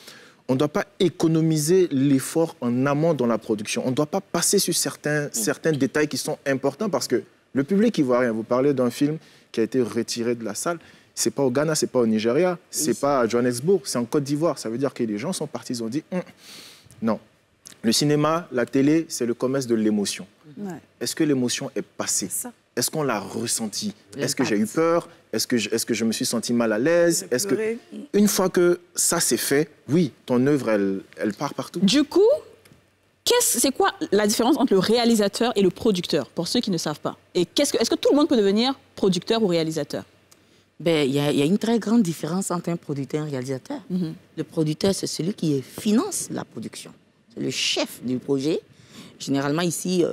S5: économiser l'effort en amont dans la production. On ne doit pas passer sur certains détails qui sont importants parce que le public ne voit rien. Vous parlez d'un film qui a été retiré de la salle. Ce n'est pas au Ghana, ce n'est pas au Nigeria, ce n'est pas à Johannesburg, c'est en Côte d'Ivoire. Ça veut dire que les gens sont partis, ils ont dit non. Le cinéma, la télé, c'est le commerce de l'émotion. Ouais. Est-ce que l'émotion est passée? Est-ce qu'on l'a ressentie? Est-ce que j'ai eu peur? Est-ce que je me suis senti mal à l'aise? Une fois que ça c'est fait, oui, ton œuvre, elle part partout.
S1: Du coup, c'est quoi la différence entre le réalisateur et le producteur, pour ceux qui ne savent pas? Et est-ce que tout le monde peut devenir producteur ou réalisateur?
S8: Il y a une très grande différence entre un producteur et un réalisateur. Le producteur, c'est celui qui finance la production. C'est le chef du projet. Généralement, ici,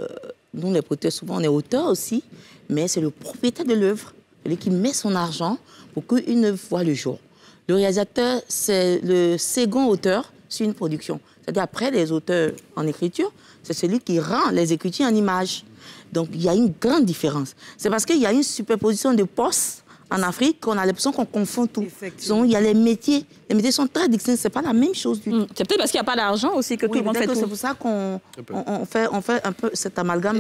S8: nous, les producteurs, souvent, on est auteur aussi, mais c'est le propriétaire de l'œuvre, celui qui met son argent pour qu'une œuvre voit le jour. Le réalisateur, c'est le second auteur sur une production. C'est-à-dire, après les auteurs en écriture, c'est celui qui rend les écritures en images. Donc, il y a une grande différence. C'est parce qu'il y a une superposition de postes en Afrique, on a l'impression qu'on confond tout. Il y a les métiers. Les métiers sont très distincts. Ce n'est pas la même chose du tout.
S1: C'est peut-être parce qu'il n'y a pas d'argent aussi que tout le monde fait tout.
S8: C'est pour ça qu'on fait un peu cet amalgame.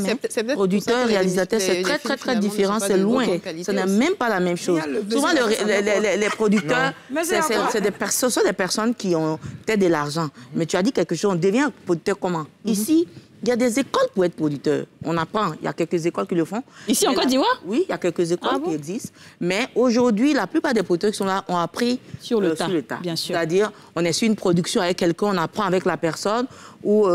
S8: Producteur, réalisateur, c'est très, très, très différent. C'est loin. Ce n'est même pas la même chose. Souvent, les producteurs, ce sont des personnes qui ont peut-être de l'argent. Mais tu as dit quelque chose, on devient producteur comment? Ici, il y a des écoles pour être producteur. On apprend. Il y a quelques écoles qui le font.
S1: Ici, en Côte d'Ivoire?
S8: Oui, il y a quelques écoles qui existent. Mais aujourd'hui, la plupart des producteurs qui sont là ont appris
S1: sur le tas. Bien sûr.
S8: C'est-à-dire, on est sur une production avec quelqu'un, on apprend avec la personne, ou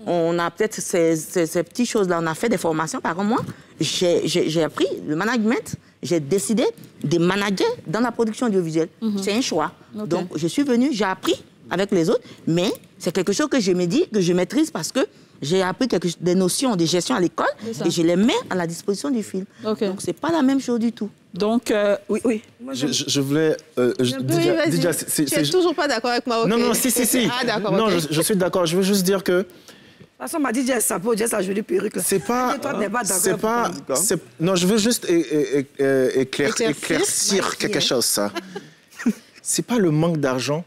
S8: on a peut-être ces petites choses-là. On a fait des formations. Par exemple, moi, j'ai appris le management. J'ai décidé de manager dans la production audiovisuelle. C'est un choix. Donc, je suis venue, j'ai appris avec les autres, mais c'est quelque chose que je me dis, que je maîtrise parce que j'ai appris des notions de gestion à l'école et je les mets à la disposition du film. Donc, ce n'est pas la même chose du tout.
S1: Donc, oui.
S5: Je voulais...
S7: Didier, tu n'es toujours pas d'accord avec moi?
S5: Non, si.
S7: Ah, d'accord.
S5: Non, je suis d'accord. Je veux juste dire que...
S2: De toute façon, m'a dit, sa peau, sa jolie perruque.
S5: C'est pas... Non, je veux juste éclaircir quelque chose, ça. C'est pas le manque d'argent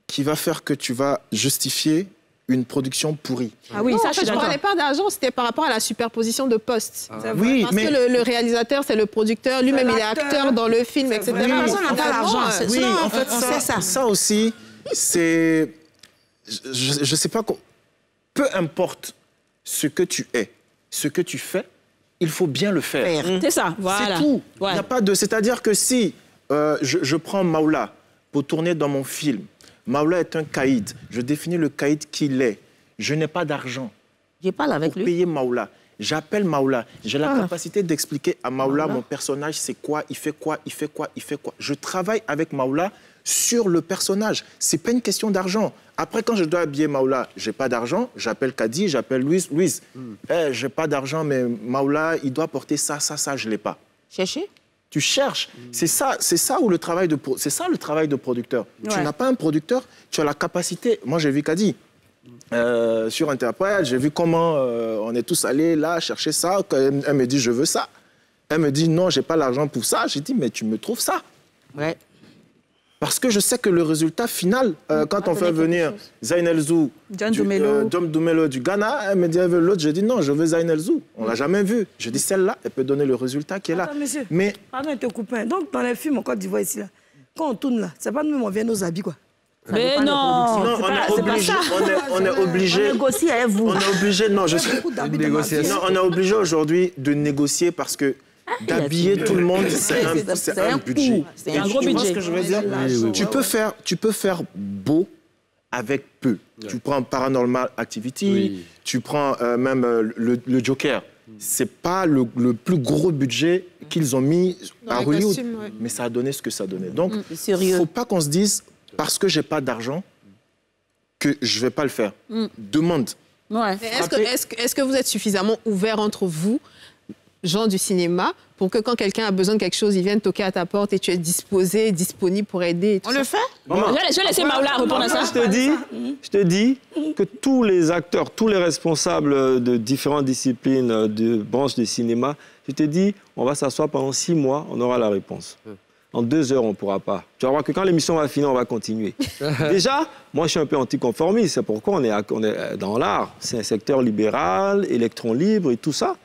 S5: qui va faire que tu vas justifier une production pourrie.
S7: Ah oui, ça, je ne parlais pas d'argent, c'était par rapport à la superposition de postes.
S5: Oui,
S7: parce que le réalisateur, c'est le producteur, lui-même, il est acteur dans le film, etc.
S8: Personne n'a pas l'argent.
S5: Oui, en fait, ça aussi, c'est... Je ne sais pas... Peu importe ce que tu es, ce que tu fais, il faut bien le faire.
S1: C'est ça, voilà.
S5: C'est tout. Il n'y a pas de... C'est-à-dire que si je prends Maoula pour tourner dans mon film, Maoula est un caïd. Je définis le caïd qu'il est. Je n'ai pas d'argent.
S8: Je parle avec lui.
S5: Pour payer Maoula. J'appelle Maoula. J'ai la capacité d'expliquer à Maoula mon personnage, c'est quoi, il fait quoi. Je travaille avec Maoula sur le personnage. Ce n'est pas une question d'argent. Après, quand je dois habiller Maoula, je n'ai pas d'argent. J'appelle Kadi, j'appelle Louise. Louise, je n'ai pas d'argent, mais Maoula, il doit porter ça, je ne l'ai pas.
S8: Cherchez.
S5: Tu cherches. C'est ça où le travail de producteur. Tu n'as pas un producteur, tu as la capacité. Moi, j'ai vu Kadi. sur Interprète, j'ai vu comment on est tous allés là chercher ça. Elle me dit, je veux ça. Elle me dit, non, j'ai pas l'argent pour ça. J'ai dit, mais tu me trouves ça.
S8: Ouais.
S5: Parce que je sais que le résultat final, quand on fait venir Zayn El-Zou,
S1: John
S5: Dumelo du Ghana, elle me dit, elle veut l'autre. Je dis, non, je veux Zayn El-Zou. On l'a jamais vu. Je dis, celle-là, elle peut donner le résultat qui est là.
S2: Attends, monsieur,
S5: mais...
S2: pardon, te coupe. Donc, dans les films en Côte d'Ivoire, ici, là, quand on tourne là, c'est pas nous-mêmes, on vient nos habits, quoi.
S1: Mais non,
S5: on est obligé.
S8: On négocie avec vous.
S5: On est obligé, non, je suis. On est obligé aujourd'hui de négocier parce que d'habiller tout le monde, c'est un budget.
S1: C'est un gros budget.
S5: Ce que je veux dire, tu peux faire beau avec peu. Tu prends Paranormal Activity, tu prends même le Joker. C'est pas le plus gros budget qu'ils ont mis à Hollywood, mais ça a donné ce que ça donnait. Donc, il faut pas qu'on se dise parce que j'ai pas d'argent que je vais pas le faire. Demande.
S7: Ouais. Est-ce que vous êtes suffisamment ouvert entre vous, gens du cinéma, pour que quand quelqu'un a besoin de quelque chose, il vienne toquer à ta porte et tu es disposé, disponible pour aider et tout
S8: On le fait?
S1: Je vais laisser Maoula répondre à ça.
S10: Je te dis que tous les acteurs, tous les responsables de différentes disciplines, de branches du cinéma, je te dis, on va s'asseoir pendant 6 mois, on aura la réponse. En 2 heures, on ne pourra pas. Tu vas voir que quand l'émission va finir, on va continuer. Déjà, moi, je suis un peu anticonformiste. C'est pourquoi on est dans l'art. C'est un secteur libéral, électron libre et tout ça.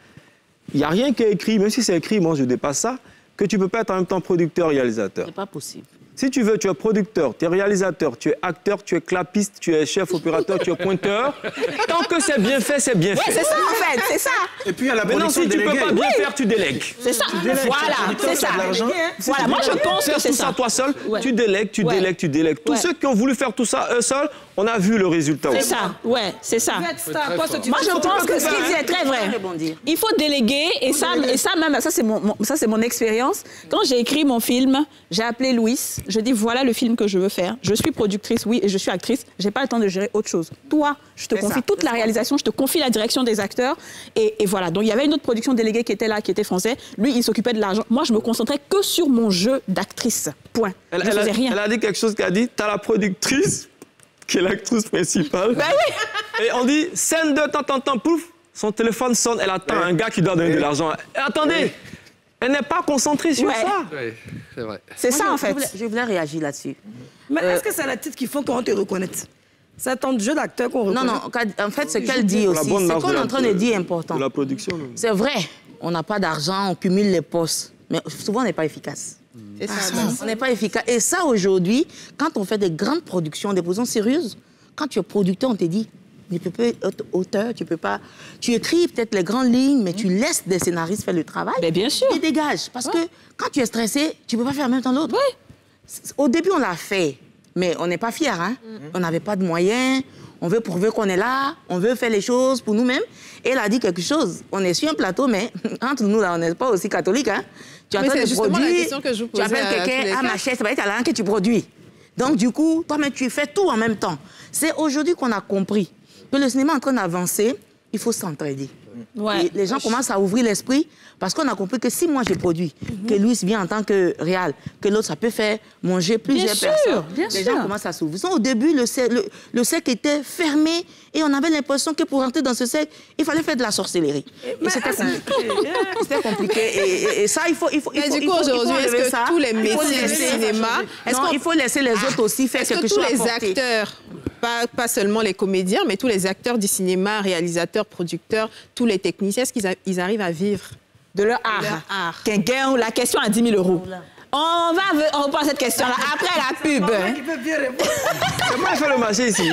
S10: Il n'y a rien qui est écrit, même si c'est écrit, moi, je dépasse ça, que tu ne peux pas être en même temps producteur et réalisateur.
S8: C'est pas possible.
S10: Si tu veux, tu es producteur, tu es réalisateur, tu es acteur, tu es clapiste, tu es chef opérateur, tu es pointeur. Tant que c'est bien fait, c'est bien fait.
S1: C'est ça, en fait, c'est ça.
S5: Et puis, à la
S10: maintenant, si tu ne peux pas bien faire, tu délègues.
S1: C'est ça. Voilà, c'est ça. Voilà, moi, je pense que c'est ça.
S10: Toi seul, tu délègues, tu délègues, tu délègues. Tous ceux qui ont voulu faire tout ça eux seuls, on a vu le résultat.
S1: C'est ça, ouais, c'est ça. Moi, je pense que ce qu'il dit est très vrai. Il faut déléguer, et ça même, ça c'est mon expérience. Quand j'ai écrit mon film, j'ai appelé Louis. Je dis, voilà le film que je veux faire. Je suis productrice, oui, et je suis actrice. J'ai pas le temps de gérer autre chose. Toi, je te confie toute la réalisation, je te confie la direction des acteurs. Et voilà. Donc, il y avait une autre production déléguée qui était là, qui était français. Lui, il s'occupait de l'argent. Moi, je me concentrais que sur mon jeu d'actrice. Point. Je faisais rien.
S10: Elle a dit quelque chose qu'elle a dit, t'as la productrice, qui est l'actrice principale.
S1: Ben oui.
S10: Et on dit, scène de temps, pouf, son téléphone sonne, elle attend un gars qui doit donner de l'argent. Attendez, elle n'est pas concentrée sur ça.
S6: Oui, c'est vrai.
S1: C'est ça, en fait.
S8: Je voulais réagir là-dessus.
S2: Mais est-ce que c'est les titres qui font qu'on te reconnaisse? C'est ton jeu d'acteur qu'on reconnaît?
S8: Non, en fait, ce qu'elle dit aussi, ce qu'on est en train de dire est important.
S10: De la production.
S8: C'est vrai, on n'a pas d'argent, on cumule les postes, mais souvent on n'est pas efficace.
S7: C'est ça.
S8: On n'est pas efficace. Et ça, aujourd'hui, quand on fait des grandes productions, des productions sérieuses, quand tu es producteur, on te dit, tu peux pas être auteur, tu peux pas... Tu écris peut-être les grandes lignes, mais tu laisses des scénaristes faire le travail.
S1: Mais bien sûr.
S8: Tu dégages. Parce que quand tu es stressé, tu peux pas faire en même temps l'autre. Au début, on l'a fait, mais on n'est pas fiers. Hein? On n'avait pas de moyens. On veut prouver qu'on est là. On veut faire les choses pour nous-mêmes. Et elle a dit quelque chose. On est sur un plateau, mais entre nous, là, on n'est pas aussi catholiques. Hein? Tu es en train de produire. Tu appelles quelqu'un, ma chère, c'est pas talent que tu produis. Donc, du coup, toi-même, tu fais tout en même temps. C'est aujourd'hui qu'on a compris que le cinéma est en train d'avancer, il faut s'entraider. Ouais. Et les gens commencent à ouvrir l'esprit parce qu'on a compris que si moi j'ai produit, que Louis vient en tant que réal, que l'autre ça peut faire manger plusieurs personnes. Les gens commencent à s'ouvrir. Au début, le cercle était fermé et on avait l'impression que pour rentrer dans ce cercle, il fallait faire de la sorcellerie. Et c'était compliqué. C'était compliqué. Et ça, il faut.
S7: Mais du coup, aujourd'hui, est-ce que tous les métiers du cinéma,
S8: il faut laisser les autres aussi faire quelque chose.
S7: Est-ce que tous les acteurs, pas seulement les comédiens, mais tous les acteurs du cinéma, réalisateurs, producteurs, tous les techniciens, est-ce qu'ils arrivent à vivre
S1: de leur art? Quelqu'un, la question à 10 000 €. On reprend cette question-là après la pub.
S10: C'est moi qui fais le marché ici.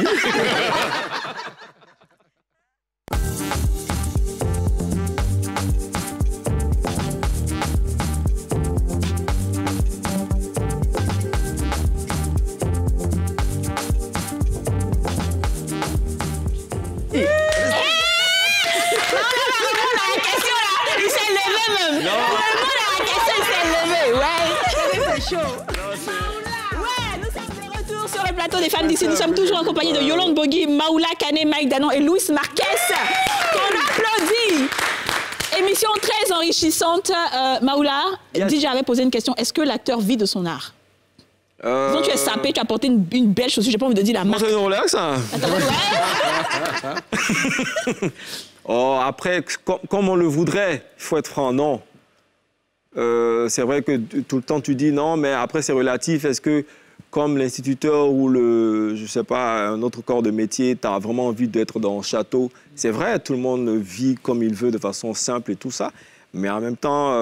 S1: Des femmes d'ici, nous sommes toujours en compagnie de Yolande Bogi, Maoula Kane, Mike Danon et Louis Marquez. On applaudit. Émission très enrichissante. Maoula, DJ avait posé une question. Est-ce que l'acteur vit de son art? Disons, tu es sapé, tu as porté une belle chaussure, j'ai pas envie de dire la marque.
S10: C'est une Rolex, ça. Oh, après, comme on le voudrait, il faut être franc, non. C'est vrai que tout le temps tu dis non, mais après c'est relatif. Est-ce que, comme l'instituteur ou je sais pas, un autre corps de métier, tu as vraiment envie d'être dans le château? C'est vrai, tout le monde vit comme il veut, de façon simple et tout ça. Mais en même temps,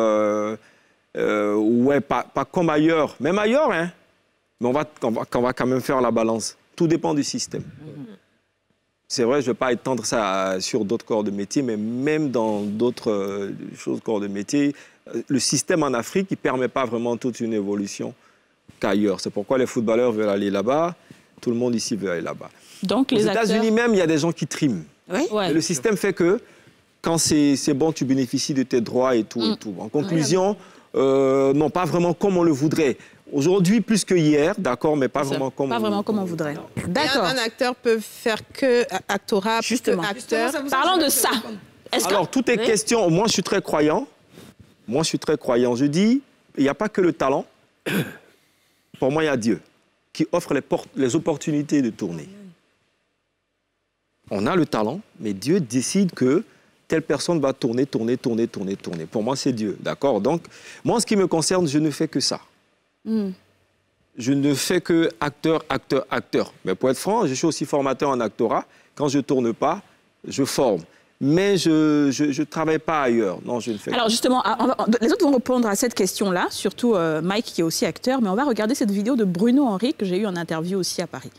S10: ouais, pas comme ailleurs. Même ailleurs, hein. Mais on va quand même faire la balance. Tout dépend du système. C'est vrai, je ne vais pas étendre ça sur d'autres corps de métier, mais même dans d'autres corps de métier, le système en Afrique, il ne permet pas vraiment toute une évolution qu'ailleurs. C'est pourquoi les footballeurs veulent aller là-bas, tout le monde ici veut aller là-bas.
S1: Donc,
S10: aux États-Unis même, il y a des gens qui triment.
S1: Oui. Ouais.
S10: Et le système fait que quand c'est bon, tu bénéficies de tes droits et tout. Et tout. En conclusion, non, pas vraiment comme on le voudrait. Aujourd'hui, plus que hier, d'accord, mais pas vraiment comme
S1: on voudrait. D'accord.
S7: Un acteur peut faire que actorat,
S1: justement.
S7: Acteur.
S1: Parlons de ça.
S10: Alors, tout est question. Moi, je suis très croyant. Je dis, il n'y a pas que le talent. Pour moi, il y a Dieu qui offre les opportunités de tourner. On a le talent, mais Dieu décide que telle personne va tourner. Pour moi, c'est Dieu, d'accord? Donc, moi, en ce qui me concerne, je ne fais que ça. Je ne fais que acteur. Mais pour être franc, je suis aussi formateur en actorat. Quand je ne tourne pas, je forme. Mais je ne travaille pas ailleurs. Non, je ne fais
S1: Alors justement, les autres vont répondre à cette question-là, surtout Mike qui est aussi acteur. Mais on va regarder cette vidéo de Bruno Henry que j'ai eu en interview aussi à Paris.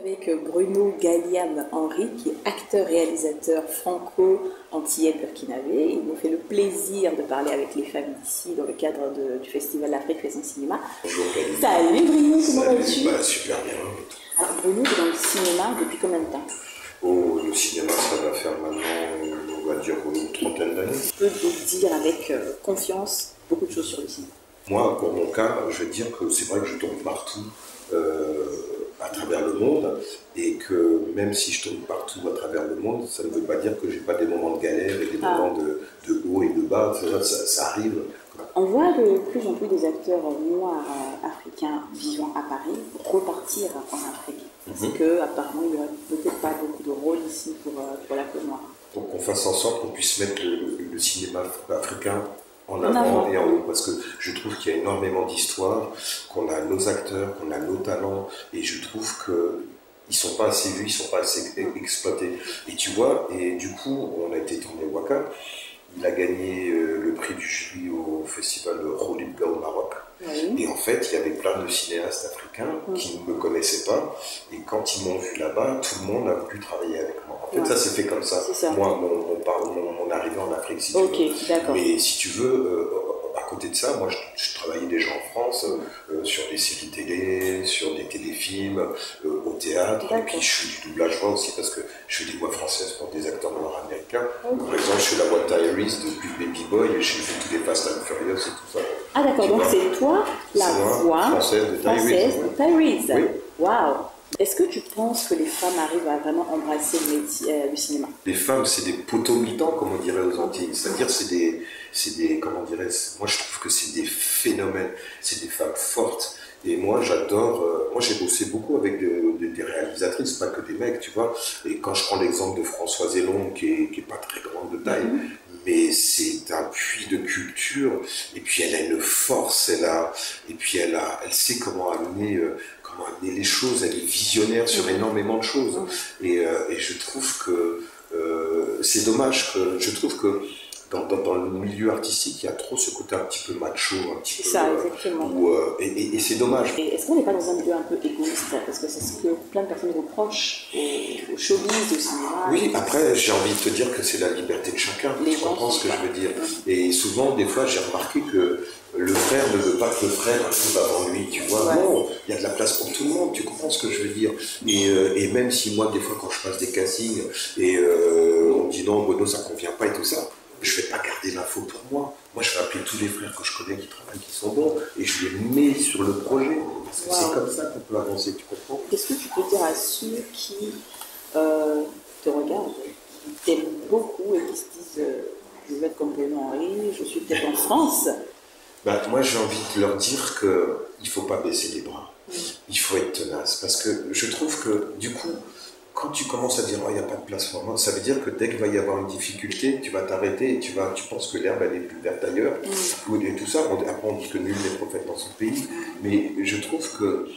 S3: Avec Bruno Galliam-Henry, qui est acteur-réalisateur franco-antillais burkinabé. Il nous fait le plaisir de parler avec les femmes d'ici dans le cadre du Festival d'Afrique Faisant Cinéma. Bonjour Galliam. Salut Bruno, comment vas-tu?
S11: Super bien.
S3: Alors Bruno, tu es dans le cinéma depuis combien de temps?
S11: Oh, le cinéma, ça va faire maintenant, on va dire, une trentaine d'années.
S3: Je peux te dire avec confiance beaucoup de choses sur le cinéma.
S11: Moi, pour mon cas, je vais te dire que c'est vrai que je tourne partout. À travers le monde, et que même si je tourne partout à travers le monde, ça ne veut pas dire que j'ai pas des moments de galère et des moments de haut et de bas, ça arrive.
S3: On voit de plus en plus des acteurs noirs africains vivant à Paris repartir en Afrique. Parce qu'apparemment, il n'y aurait peut-être pas beaucoup de rôle ici pour la peau noire.
S11: Donc qu'on fasse en sorte qu'on puisse mettre le cinéma africain en avant et en haut, parce que je trouve qu'il y a énormément d'histoires, qu'on a nos acteurs, qu'on a nos talents, et je trouve qu'ils ne sont pas assez vus, ils ne sont pas assez exploités. Et tu vois, et du coup, on a été tourné Waka, il a gagné le prix du jury au festival de Roulibga au Maroc. Et en fait, il y avait plein de cinéastes africains qui ne me connaissaient pas, et quand ils m'ont vu là-bas, tout le monde a voulu travailler avec moi. En fait, ça s'est fait comme ça. Moi, mon arrivée en Afrique, si tu veux. Mais si tu veux, à côté de ça, moi, je travaillais déjà en France sur des séries télé, sur des téléfilms, au théâtre. Et puis, je fais du doublage voix aussi parce que je fais des voix françaises pour des acteurs noirs américains. Par exemple, je fais la voix de Tyrese depuis Baby Boy et j'ai fait tous les Fast and Furious et tout ça.
S3: Ah d'accord, donc c'est toi la voix française de Tyrese. Oui. Waouh. Est-ce que tu penses que les femmes arrivent à vraiment embrasser le cinéma?
S11: Les femmes, c'est des poteaux militants, comme on dirait aux Antilles. C'est-à-dire, c'est des, comment dirais, moi je trouve que c'est des phénomènes, c'est des femmes fortes. Et moi, j'adore, moi j'ai bossé beaucoup avec des réalisatrices, pas que des mecs, tu vois. Et quand je prends l'exemple de Françoise Hélon, qui est pas très grande de taille, mais c'est un puits de culture, et puis elle a une force, et puis elle sait comment amener les choses, elle est visionnaire sur énormément de choses. Et je trouve que c'est dommage que, je trouve que dans le milieu artistique, il y a trop ce côté un petit peu macho, un petit peu...
S3: ça, exactement.
S11: Et c'est dommage.
S3: Est-ce qu'on n'est pas dans un milieu un peu égoïste? Parce que c'est ce que plein de personnes reprochent au showbiz, au cinéma.
S11: Oui, après, j'ai envie de te dire que c'est la liberté de chacun. Tu comprends ce que je veux dire? Et souvent, des fois, j'ai remarqué que le frère ne veut pas que le frère arrive avant lui, tu vois. Non, il y a de la place pour tout le monde, tu comprends ce que je veux dire. Et même si moi, des fois, quand je passe des castings, et on me dit non, Bono, ça ne convient pas et tout ça, je ne vais pas garder l'info pour moi. Moi, je vais appeler tous les frères que je connais qui travaillent, qui sont bons, et je les mets sur le projet. Parce que c'est comme ça qu'on peut avancer, tu comprends?
S3: Qu'est-ce que tu peux dire à ceux qui te regardent, qui t'aiment beaucoup et qui se disent je veux être comme Bruno Henry, je suis peut-être en France,
S11: Moi, j'ai envie de leur dire qu'il ne faut pas baisser les bras. Il faut être tenace. Parce que je trouve que, du coup, quand tu commences à dire « il n'y a pas de place pour moi », ça veut dire que dès qu'il va y avoir une difficulté, tu vas t'arrêter et tu penses que l'herbe elle est plus verte ailleurs. Et tout ça, après on dit que nul n'est prophète dans son pays. Mais je trouve que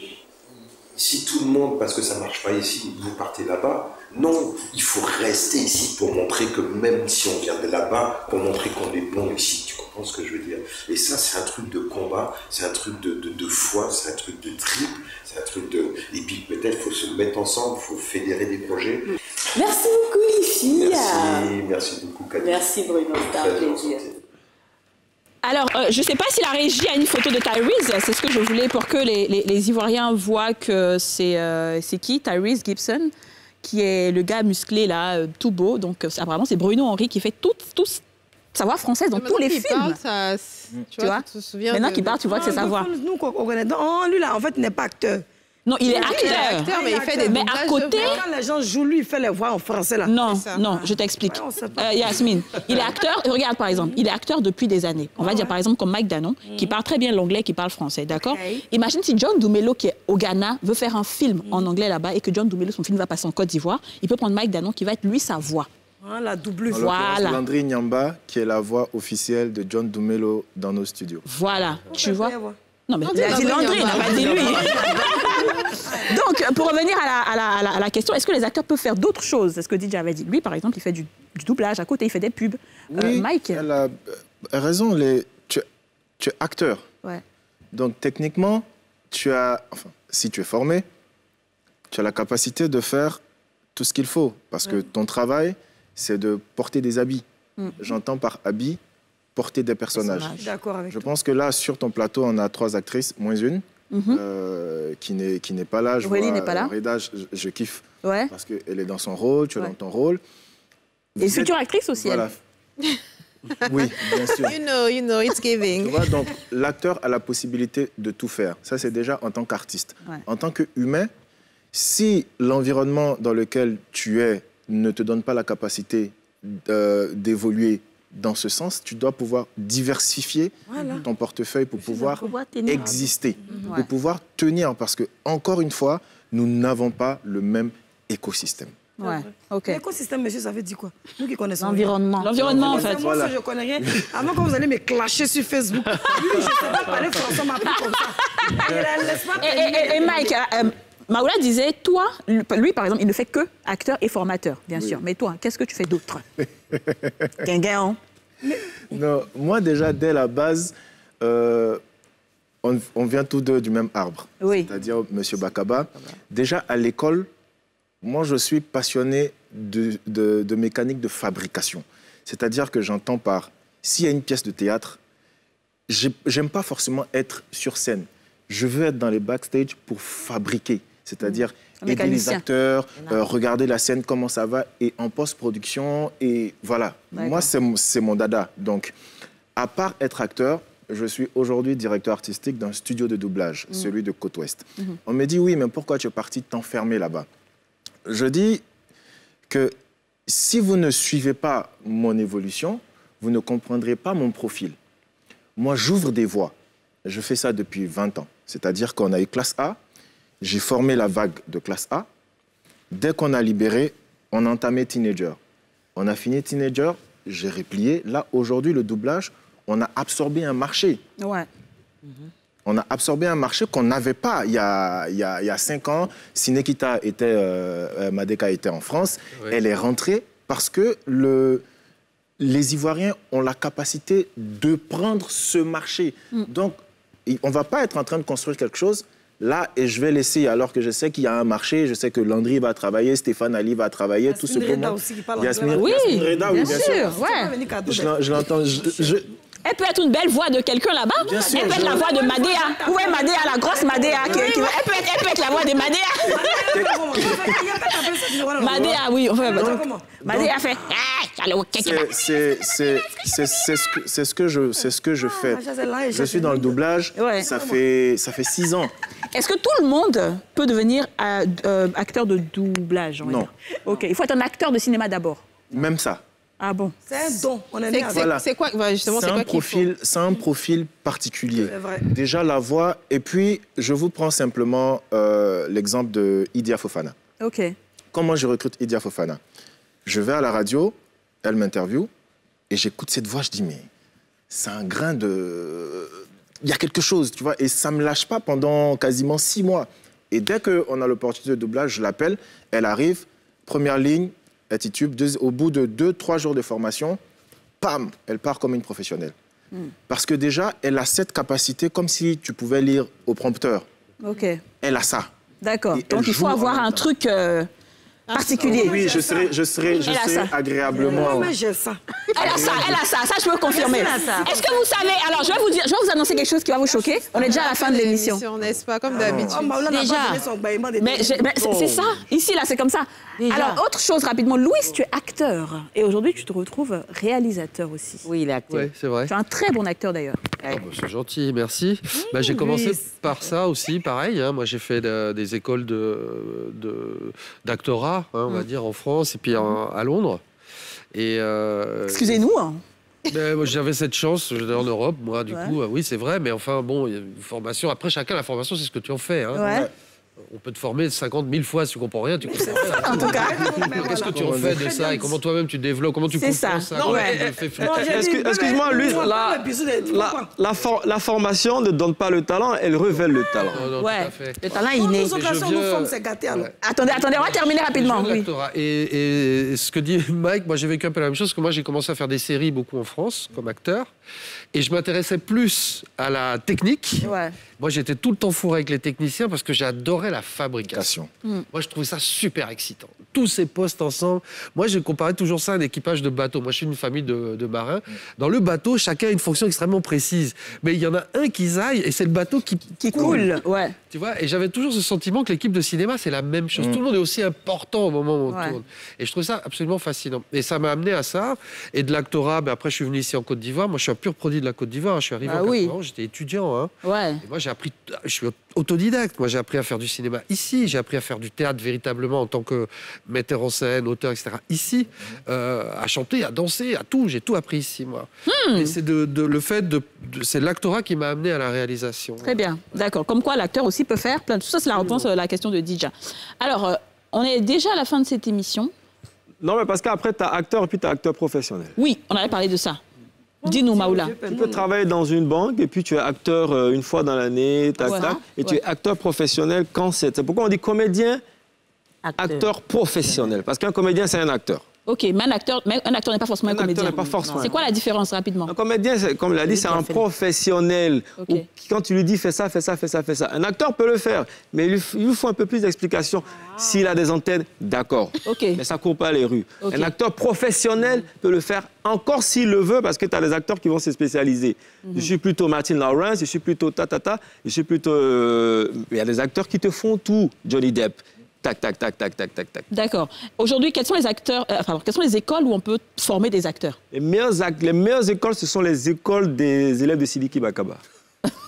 S11: si tout le monde, parce que ça ne marche pas ici, vous partez là-bas, non, il faut rester ici pour montrer que même si on vient de là-bas, pour montrer qu'on est bon ici, tu comprends ce que je veux dire? Et ça, c'est un truc de combat, c'est un truc de foi, c'est un truc de trip, c'est un truc de... Et puis peut-être il faut se mettre ensemble, il faut fédérer des projets.
S3: Merci beaucoup les filles.
S11: Merci beaucoup Camille.
S3: Merci Bruno, c'était un plaisir.
S1: Alors, je ne sais pas si la régie a une photo de Tyrese, c'est ce que je voulais pour que les Ivoiriens voient que c'est qui, Tyrese Gibson, qui est le gars musclé là, tout beau. Donc apparemment c'est Bruno Henry qui fait tout sa voix française dans tous les films.
S7: Tu vois, tu te souviens
S1: maintenant qu'il parle, tu vois que c'est sa voix.
S2: Nous, on connaît. Lui là, en fait, il n'est pas acteur.
S1: Non, il est acteur.
S7: Mais il fait des doublages.
S1: Mais à côté...
S2: Quand les gens jouent, lui, il fait les voix en français, là.
S1: Non, je t'explique. Yasmine, il est acteur, regarde par exemple, il est acteur depuis des années. On va dire par exemple comme Mike Danon, qui parle très bien l'anglais, qui parle français, d'accord? Imagine si John Dumelo, qui est au Ghana, veut faire un film en anglais là-bas et que John Dumelo, son film va passer en Côte d'Ivoire, il peut prendre Mike Danon qui va être lui sa voix.
S2: La double
S1: voix. Voilà.
S5: Landry Nyamba, qui est la voix officielle de John Dumelo dans nos studios.
S1: Voilà, tu vois. Non, mais il a dit Landry, il n'a pas dit lui. Donc, pour revenir à la question, est-ce que les acteurs peuvent faire d'autres choses? C'est ce que DJ avait dit. Lui, par exemple, il fait du doublage. À côté, il fait des pubs.
S5: Oui,
S1: Mike
S5: elle a raison. Tu es acteur.
S1: Ouais.
S5: Donc, techniquement, si tu es formé, tu as la capacité de faire tout ce qu'il faut. Parce que ton travail, c'est de porter des habits. J'entends par habit porter des personnages.
S2: D'accord avec
S5: Je pense que là, sur ton plateau, on a 3 actrices, moins une, qui n'est pas là.
S1: Aurélie n'est pas là.
S5: Reda, je kiffe.
S1: Ouais.
S5: Parce qu'elle est dans son rôle, tu es dans ton rôle.
S1: Et future actrice aussi,
S5: voilà. Oui, bien sûr.
S7: You know, it's giving.
S5: Tu vois, donc l'acteur a la possibilité de tout faire. Ça, c'est déjà en tant qu'artiste. Ouais. En tant qu'humain, si l'environnement dans lequel tu es ne te donne pas la capacité d'évoluer dans ce sens, tu dois pouvoir diversifier ton portefeuille pour pouvoir exister, pour pouvoir tenir. Parce que, encore une fois, nous n'avons pas le même écosystème.
S1: Ouais, ok.
S2: L'écosystème, monsieur, ça veut dire quoi? Nous qui connaissons.
S1: L'environnement. L'environnement, en fait.
S2: Moi, je ne connais rien. Avant que vous allez me clasher sur Facebook. Lui, je ne sais pas parler français, m'a pris comme ça.
S1: Et Mike, Maoula disait, toi, lui, par exemple, il ne fait que acteur et formateur, bien sûr. Mais toi, qu'est-ce que tu fais d'autre?
S5: Non, moi, déjà, dès la base, on vient tous deux du même arbre.
S1: Oui.
S5: C'est-à-dire M. Bakaba. Déjà, à l'école, moi, je suis passionné de mécanique de fabrication. C'est-à-dire que j'entends par... S'il y a une pièce de théâtre, j'aime pas forcément être sur scène. Je veux être dans les backstage pour fabriquer. C'est-à-dire aider les acteurs, regarder la scène, comment ça va, et en post-production, et voilà. Moi, c'est mon dada. Donc, à part être acteur, je suis aujourd'hui directeur artistique d'un studio de doublage, celui de Côte-Ouest. On me dit, oui, mais pourquoi tu es parti t'enfermer là-bas? Je dis que si vous ne suivez pas mon évolution, vous ne comprendrez pas mon profil. Moi, j'ouvre des voies. Je fais ça depuis 20 ans. C'est-à-dire qu'on a eu classe A, j'ai formé la vague de classe A. Dès qu'on a libéré, on a entamé Teenager. On a fini Teenager, j'ai replié. Là, aujourd'hui, le doublage, on a absorbé un marché.
S1: Ouais.
S5: On a absorbé un marché qu'on n'avait pas il y a 5 ans. Sinekita Madeka était en France. Oui. Elle est rentrée parce que les Ivoiriens ont la capacité de prendre ce marché. Donc, on ne va pas être en train de construire quelque chose là et je vais laisser, alors que je sais qu'il y a un marché, je sais que Landry va travailler, Stéphane Ali va travailler, tout ce monde.
S1: Yasmine Reda, oui, bien sûr. Ouais.
S5: Je l'entends.
S1: Elle peut être une belle voix de quelqu'un là-bas. Elle peut être la voix de Madea. Où est Madea, la grosse Madea? Elle peut être la voix de Madea. Madea, oui. Madea fait...
S5: C'est ce que je fais. Je suis dans le doublage, ça fait 6 ans.
S1: Est-ce que tout le monde peut devenir acteur de doublage?
S5: Non.
S1: OK, il faut être un acteur de cinéma d'abord.
S5: Même ça.
S1: Ah bon?
S2: C'est un don. On est né avec.
S5: Voilà.
S7: C'est quoi, justement, c'est quoi qu'il faut?
S5: C'est un profil particulier.
S2: C'est vrai.
S5: Déjà, la voix. Et puis, je vous prends simplement l'exemple de Idia Fofana.
S1: OK.
S5: Comment je recrute Idia Fofana? Je vais à la radio, elle m'interviewe, et j'écoute cette voix, je dis, mais c'est un grain de... Il y a quelque chose, tu vois, et ça ne me lâche pas pendant quasiment 6 mois. Et dès qu'on a l'opportunité de doublage, je l'appelle, elle arrive, première ligne, elle titube, au bout de 2-3 jours de formation, pam, elle part comme une professionnelle. Parce que déjà, elle a cette capacité, comme si tu pouvais lire au prompteur.
S1: OK.
S5: Elle a ça.
S1: D'accord.
S5: Et
S1: Donc, il faut avoir un truc particulier.
S5: Oui, je serai agréablement...
S2: Non, mais j'ai ça.
S1: Elle a ça, ça je peux confirmer. Est-ce que vous savez, alors je vais vous annoncer quelque chose qui va vous choquer. On est déjà à la fin de l'émission.
S7: N'est-ce pas, comme d'habitude.
S1: Mais c'est ça, ici là c'est comme ça. Alors autre chose rapidement, Louis, tu es acteur et aujourd'hui tu te retrouves réalisateur aussi.
S8: Oui, il est acteur.
S6: Oui, c'est vrai.
S1: Tu es un très bon acteur d'ailleurs.
S6: Oh, bah, c'est gentil, merci. J'ai commencé par ça aussi, pareil. Moi, j'ai fait des écoles d'actorat, on va dire, en France et puis à Londres. Et
S1: excusez-nous.
S6: Moi, j'avais cette chance, j'étais en Europe, moi, du coup, oui, c'est vrai, mais enfin, bon, il y a une formation. Après, chacun, la formation, c'est ce que tu en fais. On peut te former 50 000 fois si tu comprends rien, tu comprends rien.
S1: En tout cas.
S6: Qu'est-ce que tu en fais de ça et comment toi-même tu développes, comment tu comprends ça.
S10: Excuse-moi, lui, la formation ne donne pas le talent, elle révèle le talent.
S1: Ouais, le talent est inné. Attendez, on va terminer rapidement.
S6: Et ce que dit Mike, moi j'ai vécu un peu la même chose, parce que moi j'ai commencé à faire des séries beaucoup en France, comme acteur, et je m'intéressais plus à la technique.
S1: Ouais.
S6: Moi, j'étais tout le temps fourré avec les techniciens parce que j'adorais la fabrication. Moi, je trouvais ça super excitant. Tous ces postes ensemble. Moi, je comparais toujours ça à un équipage de bateau. Moi, je suis une famille de marins. Dans le bateau, chacun a une fonction extrêmement précise. Mais il y en a un qui zaille et c'est le bateau qui
S1: coule. Ouais.
S6: Tu vois, et j'avais toujours ce sentiment que l'équipe de cinéma, c'est la même chose. Tout le monde est aussi important au moment où on tourne. Et je trouve ça absolument fascinant. Et ça m'a amené à ça. Et de l'actorat, après, je suis venu ici en Côte d'Ivoire. Moi, je suis un pur produit de la Côte d'Ivoire. Je suis arrivé en 80 ans, j'étais étudiant.
S1: Ouais.
S6: Et moi, je suis autodidacte. Moi, j'ai appris à faire du cinéma ici. J'ai appris à faire du théâtre véritablement en tant que metteur en scène, auteur, etc. Ici, à chanter, à danser, à tout. J'ai tout appris ici, moi. Et c'est c'est l'actorat qui m'a amené à la réalisation.
S1: Très bien, d'accord. Comme quoi, l'acteur aussi peut faire plein de choses. Ça, c'est la réponse à la question de Dija. Alors, on est déjà à la fin de cette émission.
S10: Non, mais parce qu'après, tu as acteur et puis tu as acteur professionnel.
S1: Oui, on avait parlé de ça. Dis-nous, Maoula.
S10: Tu peux travailler dans une banque et puis tu es acteur une fois dans l'année, et tu es acteur professionnel quand c'est... Pourquoi on dit comédien, acteur professionnel? Parce qu'un comédien, c'est un acteur.
S1: OK, mais un acteur n'est pas forcément un comédien.
S10: N'est pas forcément.
S1: C'est quoi la différence, rapidement?
S10: Un comédien, comme il a dit, c'est un professionnel. Quand tu lui dis fais ça, fais ça, fais ça, fais ça. Un acteur peut le faire, mais il lui faut un peu plus d'explications. S'il a des antennes, d'accord. Mais ça ne court pas les rues. Un acteur professionnel peut le faire encore s'il le veut, parce que tu as des acteurs qui vont se spécialiser. Je suis plutôt Martin Lawrence, je suis plutôt je suis plutôt... Il y a des acteurs qui te font tout, Johnny Depp. Tac, tac, tac, tac, tac, tac, tac.
S1: D'accord. Aujourd'hui, quels sont les acteurs, quelles sont les écoles où on peut former des acteurs?
S10: Les meilleures écoles, ce sont les écoles des élèves de Sidiki Bakaba.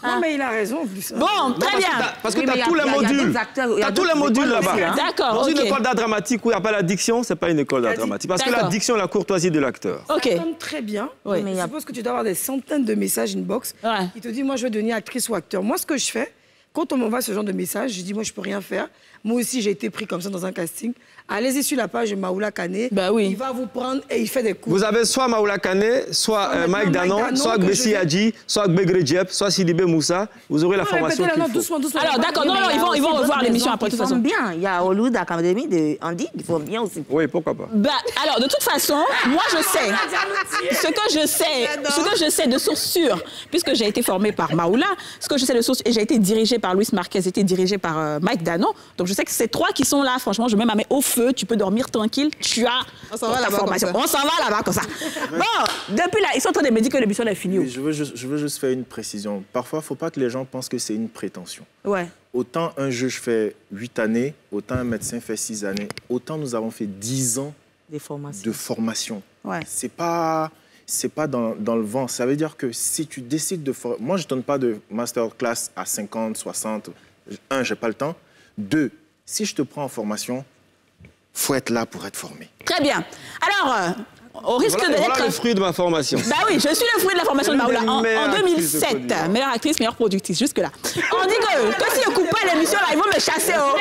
S2: Non, mais il a raison.
S1: Bon, très bien.
S10: Parce que tu as tous les modules. Tu as tous les modules là-bas.
S1: D'accord.
S10: Dans une école d'art dramatique où il n'y a pas la diction, ce n'est pas une école d'art dramatique. Parce que la diction, la courtoisie de l'acteur.
S2: Ça tombe très bien. Je suppose que tu dois avoir des centaines de messages inbox qui te disent, moi, je veux devenir actrice ou acteur. Moi, ce que je fais, quand on m'envoie ce genre de message, je dis, moi, je ne peux rien faire. Moi aussi, j'ai été pris comme ça dans un casting. Allez-y sur la page de Maoula Kane. Il va vous prendre et il fait des cours.
S10: Vous avez soit Maoula Kane, soit Mike Danon, soit Gbessi Hadji, soit Begre Diep, soit Sidibé Moussa. Vous aurez la formation qu'il faut.
S2: Doucement.
S1: Alors, d'accord. Non, ils vont revoir l'émission après, de toute façon.
S8: Bien. Il y a Hollywood Academy de Andy, ils font bien aussi.
S10: Oui, pourquoi pas.
S1: Alors, de toute façon, moi, je sais. Ce que je sais de source sûre, puisque j'ai été formée par Maoula, ce que je sais de source, et j'ai été dirigée par Luis Marquez, j'ai été dirigée par Mike Danon. Donc, je sais que ces trois qui sont là, franchement, je mets ma main au feu, tu peux dormir tranquille, tu as ta formation. On s'en va là-bas comme ça. Bon, depuis là, ils sont en train de me dire que l'émission est finie.
S5: Oui, je veux juste faire une précision. Parfois, il ne faut pas que les gens pensent que c'est une prétention.
S1: Ouais.
S5: Autant un juge fait 8 années, autant un médecin fait 6 années, autant nous avons fait 10 ans de formation.
S1: Ouais.
S5: C'est pas dans le vent. Ça veut dire que si tu décides de... Moi, je ne donne pas de masterclass à 50, 60. 1, je n'ai pas le temps. 2, si je te prends en formation, il faut être là pour être formé.
S1: Très bien. Alors, au risque d'être...
S10: Voilà le fruit de ma formation.
S1: Bah oui, je suis le fruit de la formation de Maoula. En 2007, meilleure actrice, meilleure productrice, jusque-là. On dit que si je coupe pas l'émission, là, ils vont me chasser. Oh.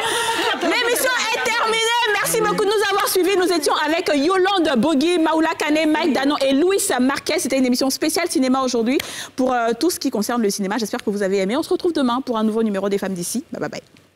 S1: L'émission est terminée. Merci beaucoup de nous avoir suivis. Nous étions avec Yolande Bogi, Maoula Kane, Mike Danon et Louis Marquez. C'était une émission spéciale cinéma aujourd'hui pour tout ce qui concerne le cinéma. J'espère que vous avez aimé. On se retrouve demain pour un nouveau numéro des Femmes d'ici. Bye bye bye.